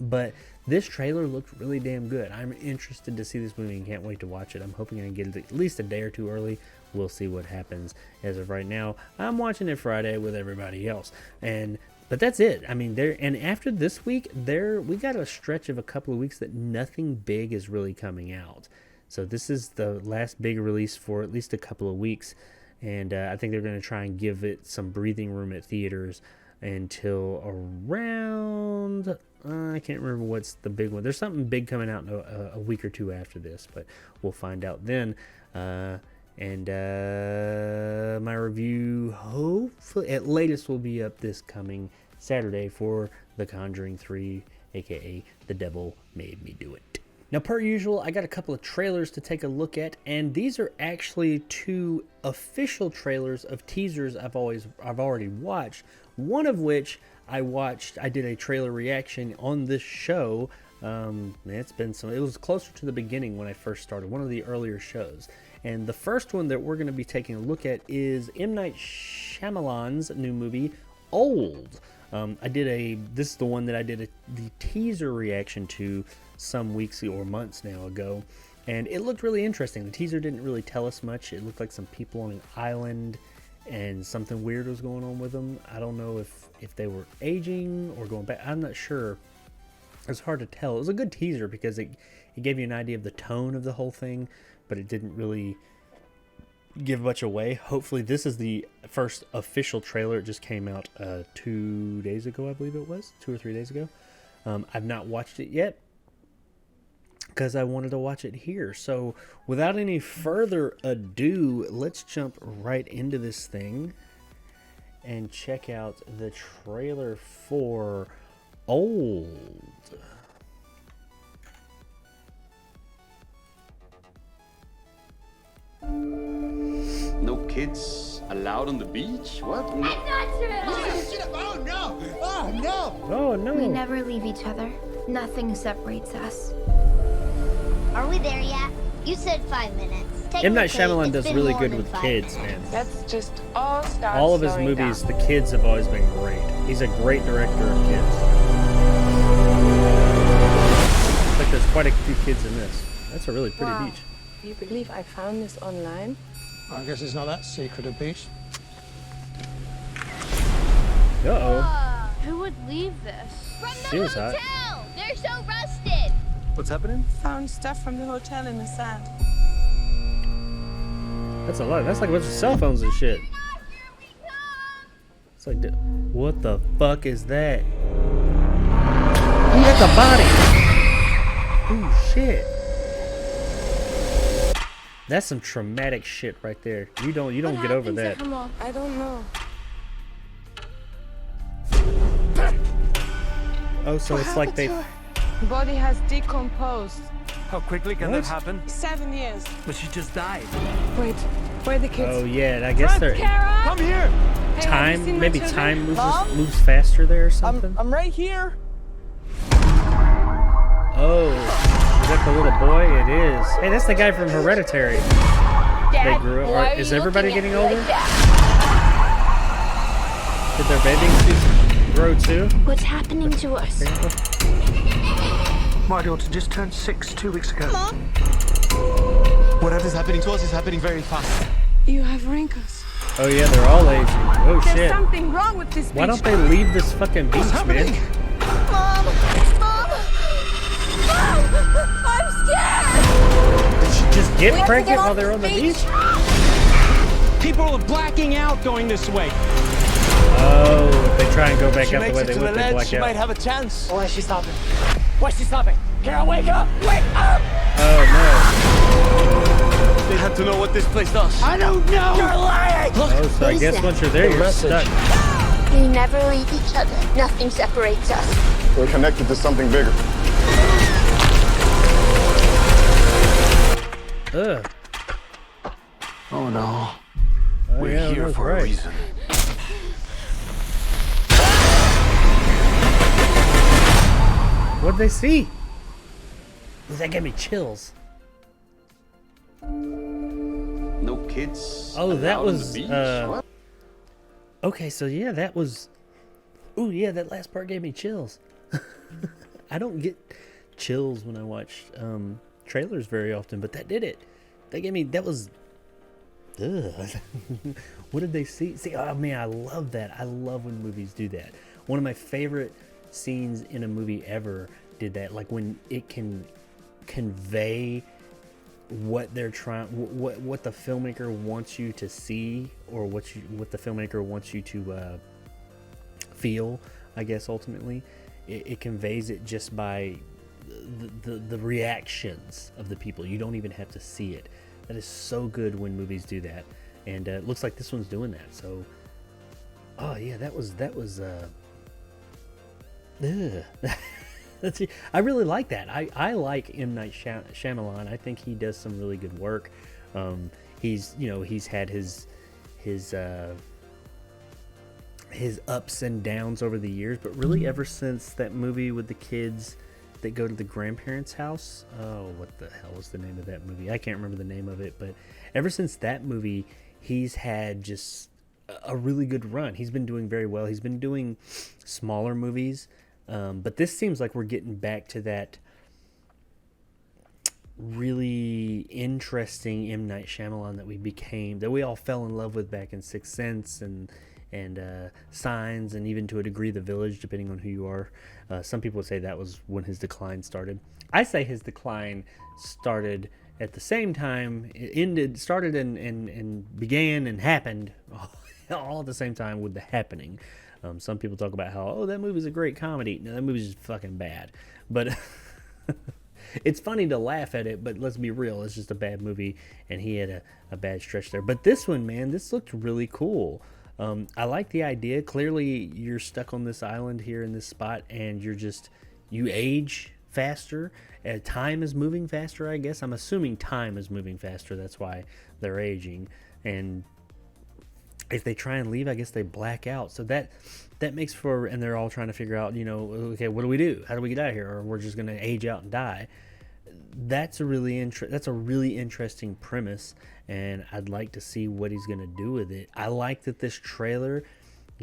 But this trailer looked really damn good. I'm interested to see this movie and can't wait to watch it. I'm hoping I can get it at least a day or 2 early. We'll see what happens. As of right now, I'm watching it Friday with everybody else. But that's it. I mean, and after this week, we got a stretch of a couple of weeks that nothing big is really coming out. So this is the last big release for at least a couple of weeks. And I think they're going to try and give it some breathing room at theaters until around, I can't remember what's the big one. There's something big coming out in a week or 2 after this, but we'll find out then. My review, hopefully, at latest, will be up this coming Saturday for The Conjuring 3, aka The Devil Made Me Do It. Now, per usual, I got a couple of trailers to take a look at, and these are actually 2 official trailers of teasers I've already watched. One of which I did a trailer reaction on this show. It was closer to the beginning when I first started, one of the earlier shows. And the first one that we're going to be taking a look at is M. Night Shyamalan's new movie, Old. This is the one that I did the teaser reaction to some weeks or months now ago, and it looked really interesting. The teaser didn't really tell us much. It looked like some people on an island and something weird was going on with them. I don't know if they were aging or going back. I'm not sure. It's hard to tell. It was a good teaser because it gave you an idea of the tone of the whole thing, but it didn't really give much away. Hopefully this is the first official trailer. It just came out 2 days ago, I believe it was 2 or 3 days ago. I've not watched it yet because I wanted to watch it here. So without any further ado, let's jump right into this thing and check out the trailer for Old. No kids allowed on the beach? What? No. That's not true! Oh no! Oh no! Oh no! We never leave each other. Nothing separates us. Are we there yet? You said 5 minutes. M. Night Shyamalan does really good with kids, man. That's just all of his movies, the kids have always been great. He's a great director of kids. Looks like there's quite a few kids in this. That's a really pretty beach. Do you believe I found this online? I guess it's not that secret a beach. Uh-oh. Who would leave this? From the Seems hotel! hot. They're so rusted! What's happening? Found stuff from the hotel in the sand. That's a lot. That's like a bunch of cell phones and shit. It's like, what the fuck is that? That's a body! Oh shit. That's some traumatic shit right there. You don't get over that. Come on, I don't know. Oh, so it's like they... Body has decomposed. How quickly can that happen? 7 years. But she just died. Wait, where are the kids? Oh yeah, I guess they're... Come here! Hey, have you seen my Maybe children? time Mom? moves faster there or something? I'm right here. Oh, is that the little boy? It is. Hey, that's the guy from Hereditary. they grew up. Is everybody getting older? Did their bathing suits grow too? What's happening to us? My daughter just turned 6 2 weeks ago. Mom? Whatever's happening to us is happening very fast. You have wrinkles. Oh yeah, they're all aging. Oh There's shit. something wrong with this Why beach. don't they leave this fucking beach, man? Mom! Mom! Mom! I'm scared! Did she just We get have to pregnant get while off they're on the this beach? People are blacking out going this way. Oh, if they try and go back She out the makes way it they to the would, they ledge, black she might out. have a chance. Why is she stopping? Why is she stopping? Carol, wake up! Wake up! Oh They had to know what this place does. I don't know! You're lying! no. Oh, so I What guess is once you're there, The you're message. stuck. We never leave each other. Nothing separates us. We're connected to something bigger. Ugh. Oh no. Oh, We're yeah, here that's for a right. reason. What'd they see? That gave me chills. No kids. Oh, that allowed on was, the beach. What? Okay, so yeah, that was. Ooh, yeah, that last part gave me chills. I don't get chills when I watch trailers very often, but that did it. That gave me. That was. Ugh. What did they see? See, oh man, I love that. I love when movies do that. One of my favorite scenes in a movie ever did that. Like when it can convey what they're trying, what the filmmaker wants you to see, or what the filmmaker wants you to feel. I guess ultimately, it conveys it just by the reactions of the people. You don't even have to see it. That is so good when movies do that, and it looks like this one's doing that. So, oh yeah, that was. I really like that. I like M. Night Shyamalan. I think he does some really good work. He's had his ups and downs over the years, but really ever since that movie with the kids that go to the grandparents' house. Oh, what the hell was the name of that movie? I can't remember the name of it, but ever since that movie, he's had just a really good run. He's been doing very well. He's been doing smaller movies, but this seems like we're getting back to that really interesting M. Night Shyamalan that we all fell in love with back in Sixth Sense and Signs, and even to a degree The Village, depending on who you are. Some people would say that was when his decline started. I say his decline started at the same time. It started and began and happened all at the same time with The Happening. Some people talk about how, that movie's a great comedy. No, that movie's just fucking bad. But it's funny to laugh at it, but let's be real, it's just a bad movie, and he had a bad stretch there. But this one, man, this looked really cool. I like the idea. Clearly, you're stuck on this island here in this spot, and you age faster. Time is moving faster, I guess. I'm assuming time is moving faster. That's why they're aging. And if they try and leave, I guess they black out. So that makes for, and they're all trying to figure out, okay, what do we do? How do we get out of here? Or we're just going to age out and die. That's a really interesting premise, and I'd like to see what he's going to do with it. I like that this trailer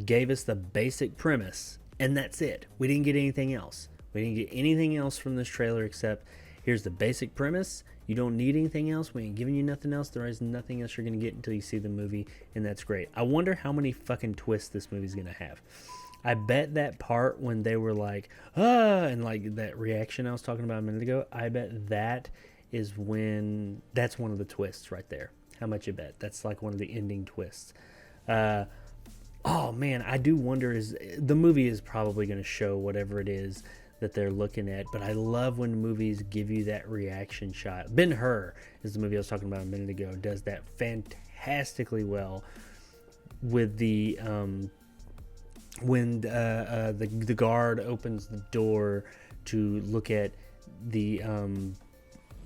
gave us the basic premise, and that's it. We didn't get anything else. We didn't get anything else from this trailer except here's the basic premise. You don't need anything else. We ain't giving you nothing else. There is nothing else you're going to get until you see the movie, and that's great. I wonder how many fucking twists this movie's going to have. I bet that part when they were like, and like that reaction I was talking about a minute ago, I bet that is when, that's one of the twists right there. How much you bet? That's like one of the ending twists. Oh man, I do wonder, the movie is probably going to show whatever it is that they're looking at, but I love when movies give you that reaction shot. Ben-Hur is the movie I was talking about a minute ago, does that fantastically well with the when the guard opens the door to look at the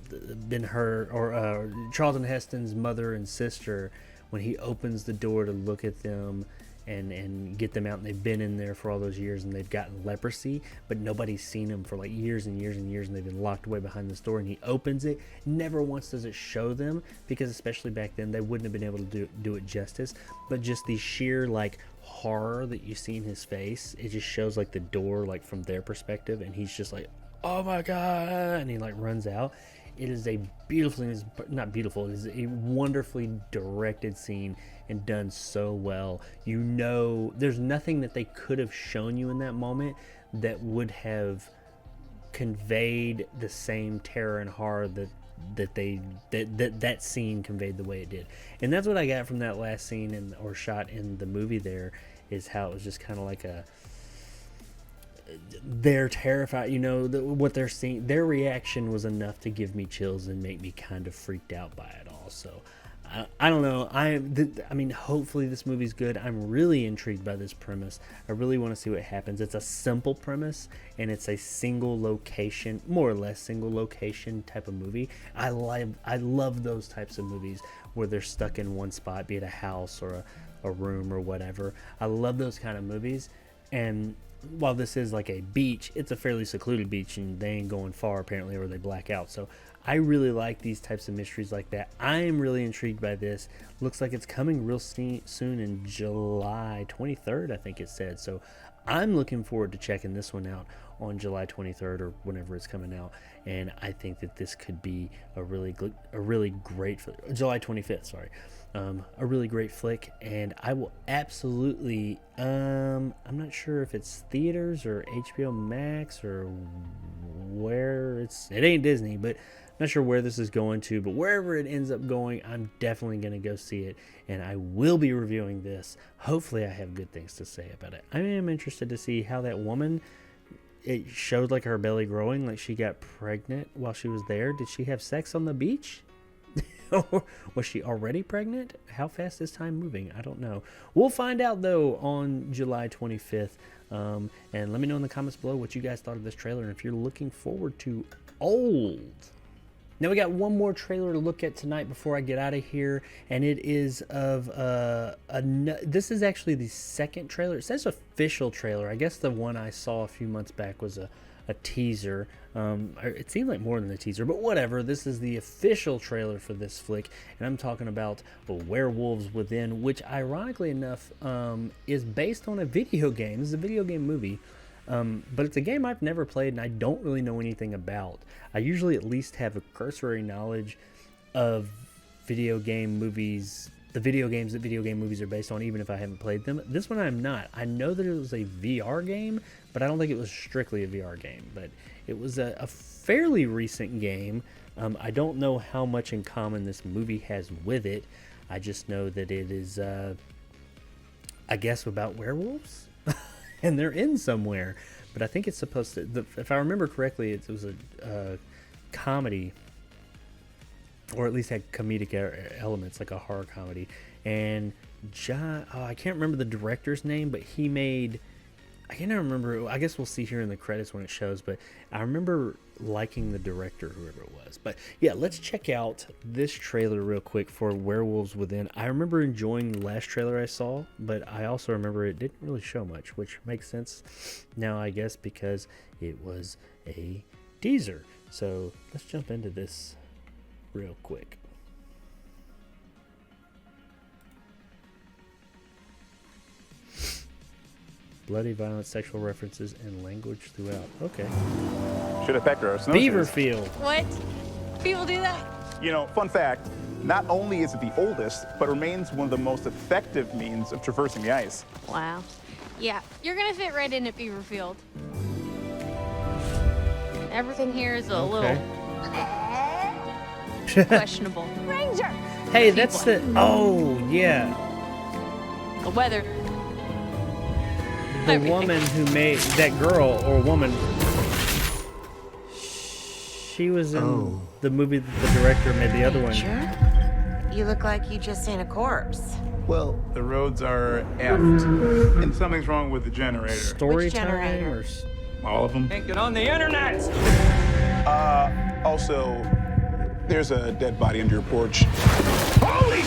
Ben-Hur or Charlton Heston's mother and sister. When he opens the door to look at them, and get them out, and they've been in there for all those years and they've gotten leprosy, but nobody's seen them for like years and years and years, and they've been locked away behind this door, and he opens it. Never once does it show them, because especially back then they wouldn't have been able to do it justice, but just the sheer like horror that you see in his face, it just shows like the door like from their perspective, and he's just like, oh my god, and he like runs out. It is a beautifully, not beautiful, it is a wonderfully directed scene and done so well. You know, there's nothing that they could have shown you in that moment that would have conveyed the same terror and horror that scene conveyed the way it did. And that's what I got from that last scene or shot in the movie there, is how it was just kind of like they're terrified, you know, what they're seeing. Their reaction was enough to give me chills and make me kind of freaked out by it all. So I don't know. I mean, hopefully this movie's good. I'm really intrigued by this premise. I really want to see what happens. It's a simple premise, and it's a single location, more or less single location type of movie. I love those types of movies where they're stuck in one spot, be it a house or a room or whatever. I love those kind of movies. And while this is like a beach, it's a fairly secluded beach, and they ain't going far apparently, or they black out. So I really like these types of mysteries like that. I am really intrigued by this. Looks like it's coming real soon in July 23rd, I think it said. So I'm looking forward to checking this one out on July 23rd or whenever it's coming out. And I think that this could be a really great July 25th, sorry. A really great flick, and I will absolutely I'm not sure if it's theaters or HBO Max or where it ain't Disney, but I'm not sure where this is going to, but wherever it ends up going, I'm definitely going to go see it, and I will be reviewing this. Hopefully I have good things to say about it. I am interested to see how that woman, it showed like her belly growing, like she got pregnant while she was there. Did she have sex on the beach? Or was she already pregnant? How fast is time moving? I don't know. We'll find out, though, on July 25th. And let me know in the comments below what you guys thought of this trailer, and if you're looking forward to Old. Now, we got one more trailer to look at tonight before I get out of here, and it is of this is actually the second trailer. It says official trailer. I guess the one I saw a few months back was a teaser. It seemed like more than a teaser, but whatever. This is the official trailer for this flick, and I'm talking about Werewolves Within, which ironically enough is based on a video game. This is a video game movie, but it's a game I've never played and I don't really know anything about. I usually at least have a cursory knowledge of video game movies, the video games that video game movies are based on, even if I haven't played them. This one I'm not. I know that it was a VR game, but I don't think it was strictly a VR game. But it was a fairly recent game. I don't know how much in common this movie has with it. I just know that it is, I guess, about werewolves. And they're in somewhere. But I think it's supposed to, if I remember correctly, it was a comedy, or at least had comedic elements, like a horror comedy. And John, I can't remember the director's name, but he made, I can't remember, I guess we'll see here in the credits when it shows, but I remember liking the director, whoever it was. But yeah, let's check out this trailer real quick for Werewolves Within. I remember enjoying the last trailer I saw, but I also remember it didn't really show much, which makes sense now, I guess, because it was a teaser. So let's jump into this real quick. Bloody violence, sexual references, and language throughout. Okay. Should have pecked her. Beaverfield. What? People do that? You know, fun fact, not only is it the oldest, but remains one of the most effective means of traversing the ice. Wow. Yeah, you're gonna fit right in at Beaverfield. Everything here is a little questionable. Ranger! Hey, that's the, oh, yeah. The weather. The woman who made, that girl or woman, she was in the movie that the director made the other one. Sure? You look like you just seen a corpse. Well, the roads are effed, and something's wrong with the generator. Story time generator? or All of them. Can't get on the internet! Also, there's a dead body under your porch. Holy!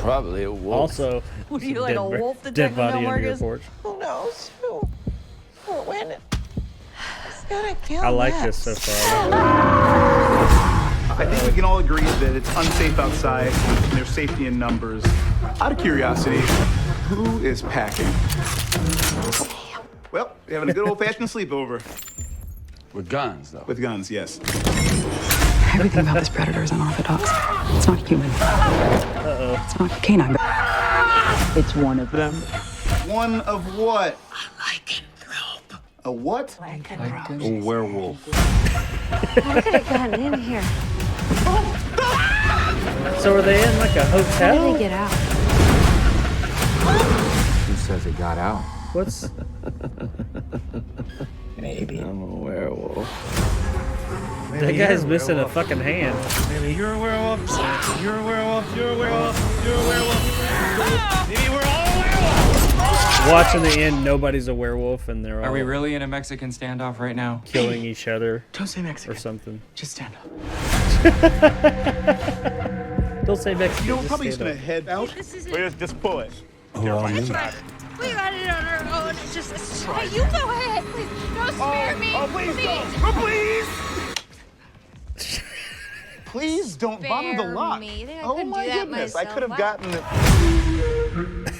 Probably a wolf. Also, What are you, like a wolf dead detective body now, under your Marcus? porch. Who knows? Who? When? It's gonna kill I like Max. this so far. I think we can all agree that it's unsafe outside and there's safety in numbers. Out of curiosity, who is packing? Well, we're having a good old-fashioned sleepover. With guns, though. With guns, yes. Everything about this predator is unorthodox. It's not human. It's not canine. It's one of them. One of what? A what? A werewolf. How could it gotten in here? So are they in like a How hotel? did they get out? Who says it got out? What's Maybe. I'm a werewolf. that guy's missing a fucking hand? Maybe you're a werewolf. You're a werewolf. You're a werewolf. You're a werewolf. Maybe we're all werewolves. Watch in the end, nobody's a werewolf, and they're all Are we really in a Mexican standoff right now? killing each other Don't say or Mexican. something. Just stand up. Don't say Mexican. You know, we're just probably just stand gonna up. head out. This is We're just pull it. We got it on our own. It's just. Hey, you go ahead, please. Don't spare me. Please don't. Please. Please don't bother the Spare lock. me. I think I Oh couldn't my do that goodness! I could have myself. gotten it.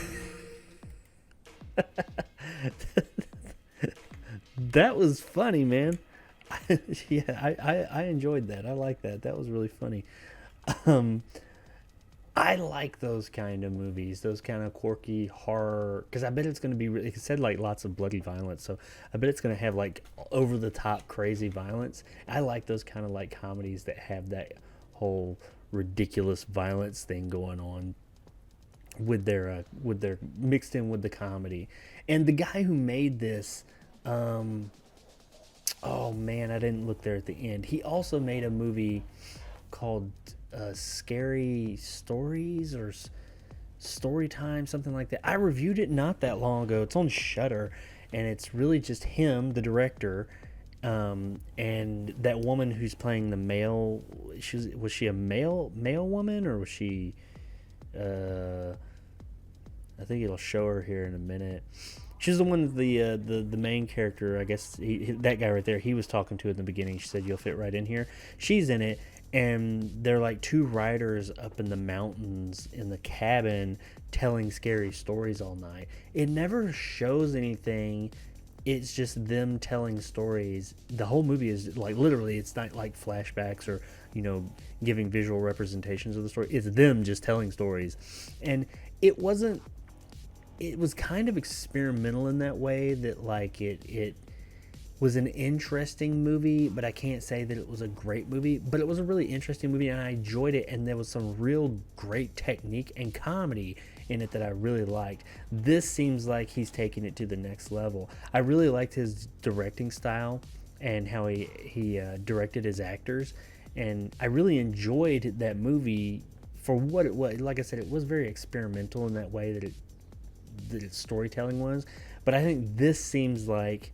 That was funny, man. Yeah, I enjoyed that. I like that. That was really funny. I like those kind of movies, those kind of quirky horror, because I bet it's going to be, it said like lots of bloody violence, so I bet it's going to have like over the top crazy violence. I like those kind of like comedies that have that whole ridiculous violence thing going on with their mixed in with the comedy. And the guy who made this, oh man, I didn't look there at the end. He also made a movie called Scary Stories or Story Time, something like that. I reviewed it not that long ago. It's on Shudder, and it's really just him, the director, and that woman who's playing the male. Was she a male woman, or was she? I think it'll show her here in a minute. She's the one, the main character, I guess, that guy right there, he was talking to in the beginning. She said, you'll fit right in here. She's in it, and they're like two writers up in the mountains in the cabin telling scary stories all night. It never shows anything. It's just them telling stories. The whole movie is like, literally, it's not like flashbacks or, you know, giving visual representations of the story. It's them just telling stories. And it was kind of experimental in that way, that like it was an interesting movie, but I can't say that it was a great movie, but it was a really interesting movie and I enjoyed it, and there was some real great technique and comedy in it that I really liked. This seems like he's taking it to the next level. I really liked his directing style and how he directed his actors, and I really enjoyed that movie for what it was. Like I said, it was very experimental in that way that its storytelling was, but I think this seems like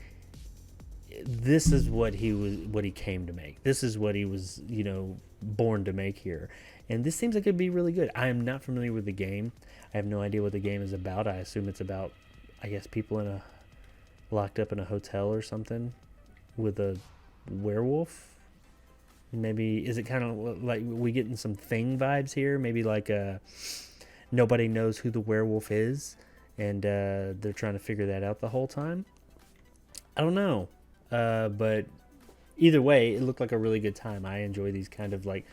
this is what he came to make. This is what he was, you know, born to make here. And this seems like it'd be really good. I am not familiar with the game. I have no idea what the game is about. I assume it's about, I guess, people locked up in a hotel or something with a werewolf. Maybe, is it kind of like we getting some Thing vibes here? Maybe like nobody knows who the werewolf is, and they're trying to figure that out the whole time. I don't know. But either way, it looked like a really good time. I enjoy these kind of like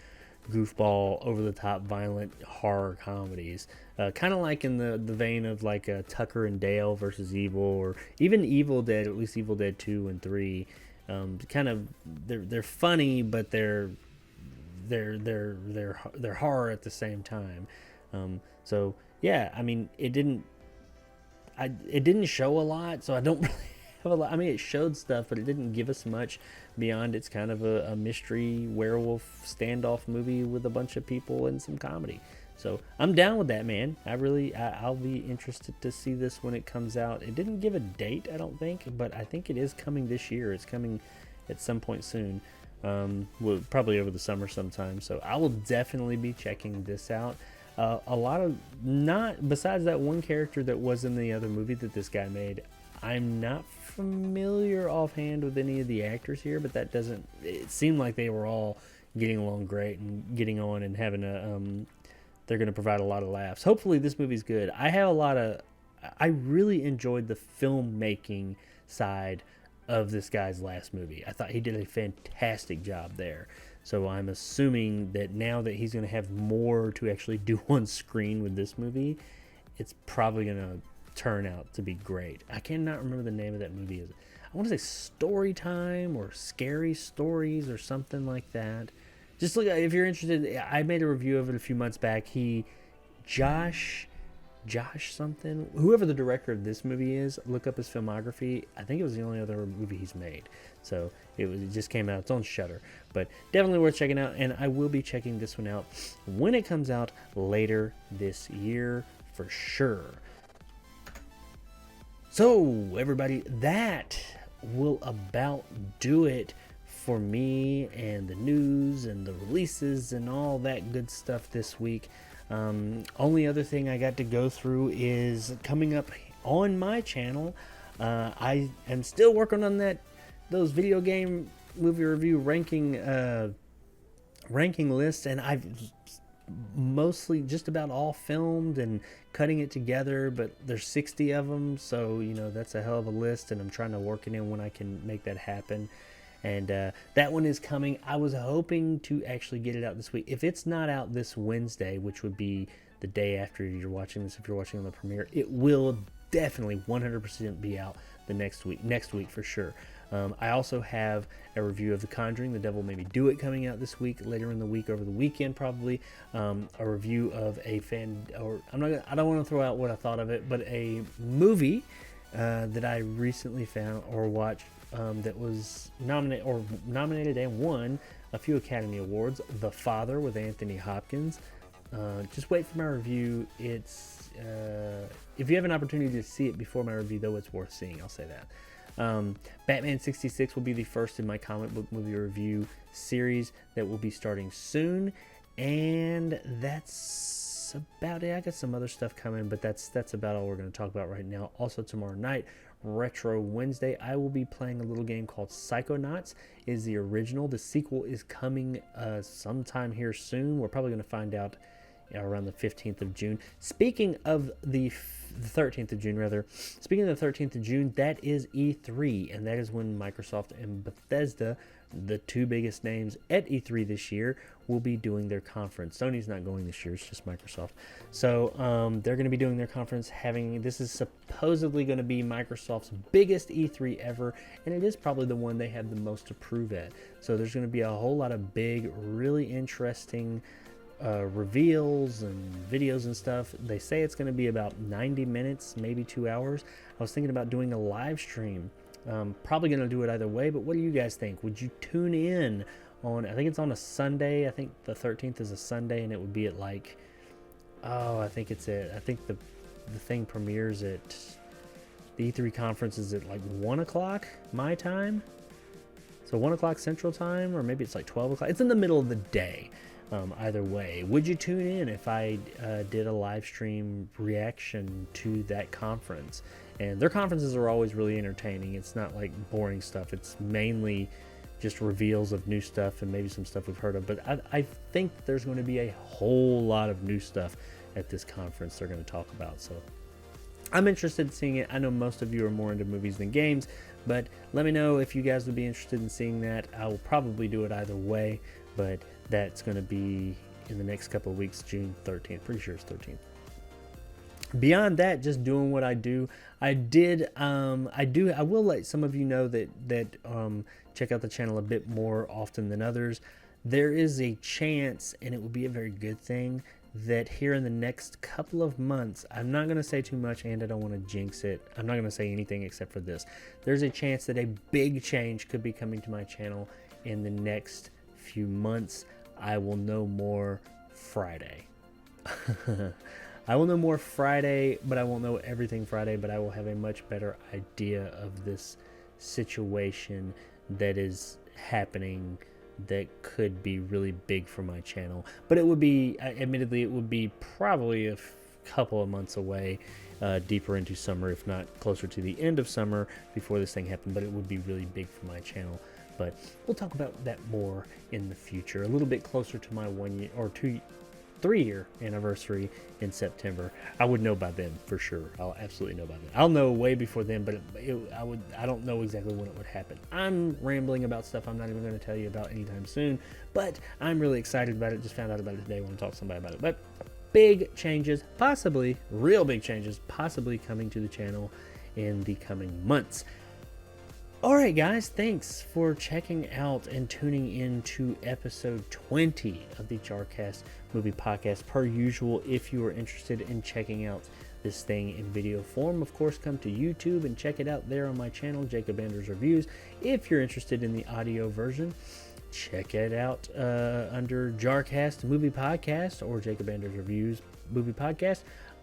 goofball, over-the-top, violent horror comedies. Kind of like in the vein of like Tucker and Dale versus Evil, or even Evil Dead, at least Evil Dead 2 and 3. Kind of, they're funny, but they're horror at the same time. So yeah, I mean, it didn't show a lot, so I don't really have a lot. I mean, it showed stuff, but it didn't give us much beyond it's kind of a mystery werewolf standoff movie with a bunch of people and some comedy. So I'm down with that, man. I'll be interested to see this when it comes out. It didn't give a date, I don't think, but I think it is coming this year. It's coming at some point soon. Probably over the summer sometime. So I will definitely be checking this out. A lot of, not besides that one character that was in the other movie that this guy made, I'm not familiar offhand with any of the actors here, but that doesn't, it seemed like they were all getting along great and getting on and having they're going to provide a lot of laughs. Hopefully this movie's good. I really enjoyed the filmmaking side of this guy's last movie. I thought he did a fantastic job there. So I'm assuming that now that he's going to have more to actually do on screen with this movie, it's probably going to turn out to be great. I cannot remember the name of that movie. I want to say Storytime or Scary Stories or something like that. Just look, if you're interested, I made a review of it a few months back. Josh something, whoever the director of this movie is, look up his filmography. I think it was the only other movie he's made. So it just came out. It's on Shudder. But definitely worth checking out. And I will be checking this one out when it comes out later this year for sure. So everybody, that will about do it for me and the news and the releases and all that good stuff this week. Only other thing I got to go through is coming up on my channel. I am still working on those video game movie review ranking lists, and I've mostly just about all filmed and cutting it together, but there's 60 of them, so that's a hell of a list, and I'm trying to work it in when I can make that happen. And that one is coming. I was hoping to actually get it out this week. If it's not out this Wednesday, which would be the day after you're watching this, if you're watching on the premiere, it will definitely 100% be out the next week for sure. I also have a review of The Conjuring, The Devil Made Me Do It, coming out this week, later in the week, over the weekend probably. A review of I don't want to throw out what I thought of it, but a movie that I recently found or watched that was nominated and won a few Academy Awards. The Father with Anthony Hopkins. Just wait for my review. It's if you have an opportunity to see it before my review, though, it's worth seeing. I'll say that. Batman 66 will be the first in my comic book movie review series that will be starting soon, and that's about it. I got some other stuff coming, but that's about all we're going to talk about right now. Also tomorrow night, Retro Wednesday, I will be playing a little game called Psychonauts. It is the original. The sequel is coming sometime here soon. We're probably going to find out around the 15th of June. Speaking of the 13th of June, rather. Speaking of the 13th of June, that is E3, and that is when Microsoft and Bethesda, the two biggest names at E3 this year, will be doing their conference. Sony's not going this year, it's just Microsoft. So they're going to be doing their conference. This is supposedly going to be Microsoft's biggest E3 ever, and it is probably the one they have the most to prove at. So there's going to be a whole lot of big, really interesting reveals and videos and stuff. They say it's going to be about 90 minutes, maybe 2 hours. I was thinking about doing a live stream. Probably going to do it either way, but what do you guys think? Would you tune in on, I think it's on a Sunday. I think the 13th is a Sunday, and it would be at I think the thing premieres at, the E3 conference is at 1 o'clock my time. So 1 o'clock Central Time, or maybe it's 12 o'clock. It's in the middle of the day. Either way, would you tune in if I did a live stream reaction to that conference? And their conferences are always really entertaining. It's not boring stuff. It's mainly just reveals of new stuff and maybe some stuff we've heard of. But I think there's going to be a whole lot of new stuff at this conference they're going to talk about. So I'm interested in seeing it. I know most of you are more into movies than games, but let me know if you guys would be interested in seeing that. I will probably do it either way, but that's going to be in the next couple of weeks, June 13th. Pretty sure it's 13th. Beyond that, just doing what I do. I will let some of you know that check out the channel a bit more often than others. There is a chance, and it would be a very good thing, that here in the next couple of months, I'm not going to say too much, and I don't want to jinx it. I'm not going to say anything except for this. There's a chance that a big change could be coming to my channel in the next few months. I will know more Friday. I will know more Friday, but I won't know everything Friday, but I will have a much better idea of this situation that is happening that could be really big for my channel. But it would be, admittedly, it would be probably a couple of months away, deeper into summer, if not closer to the end of summer before this thing happened. But it would be really big for my channel. But we'll talk about that more in the future, a little bit closer to my 1 year or 3-year anniversary in September. I would know by then for sure. I'll absolutely know by then. I'll know way before then, but I don't know exactly when it would happen. I'm rambling about stuff I'm not even going to tell you about anytime soon, but I'm really excited about it. Just found out about it today. I want to talk to somebody about it. But big changes, possibly real big changes, possibly coming to the channel in the coming months. All right, guys, thanks for checking out and tuning in to episode 20 of the JARcast movie podcast. Per usual, if you are interested in checking out this thing in video form, of course, come to YouTube and check it out there on my channel, Jacob Anders Reviews. If you're interested in the audio version, check it out under JARcast Movie Podcast or Jacob Anders Reviews Movie Podcast.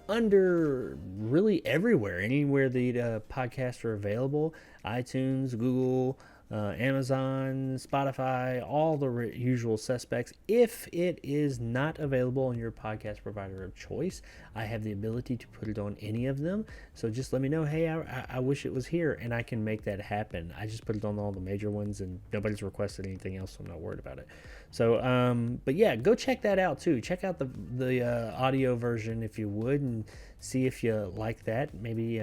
Under really everywhere, anywhere the podcasts are available, iTunes, Google, Amazon, Spotify, all the usual suspects. If it is not available on your podcast provider of choice, I have the ability to put it on any of them. So just let me know, hey, I wish it was here, and I can make that happen. I just put it on all the major ones, and nobody's requested anything else, so I'm not worried about it. So, but yeah, go check that out too. Check out the audio version if you would, and see if you like that. Maybe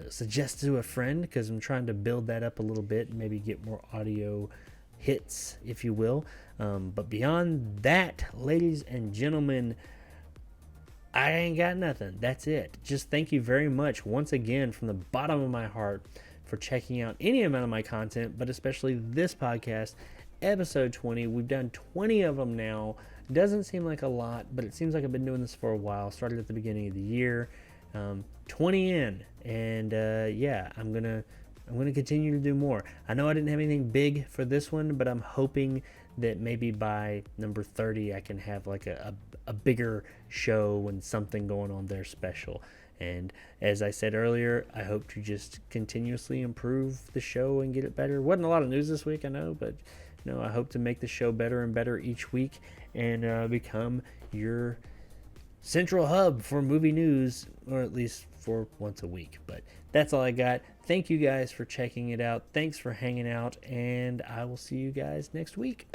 suggest to a friend, because I'm trying to build that up a little bit and maybe get more audio hits, if you will. But beyond that, ladies and gentlemen, I ain't got nothing. That's it. Just thank you very much once again from the bottom of my heart for checking out any amount of my content, but especially this podcast, episode 20. We've done 20 of them now. Doesn't seem like a lot, but it seems like I've been doing this for a while. Started at the beginning of the year. 20 in, and yeah, I'm gonna continue to do more. I know I didn't have anything big for this one, but I'm hoping that maybe by number 30 I can have like a bigger show and something going on there special. And as I said earlier, I hope to just continuously improve the show and get it better. Wasn't a lot of news this week, I know, but I hope to make the show better and better each week, and become your central hub for movie news, or at least for once a week. But that's all I got. Thank you guys for checking it out. Thanks for hanging out, and I will see you guys next week.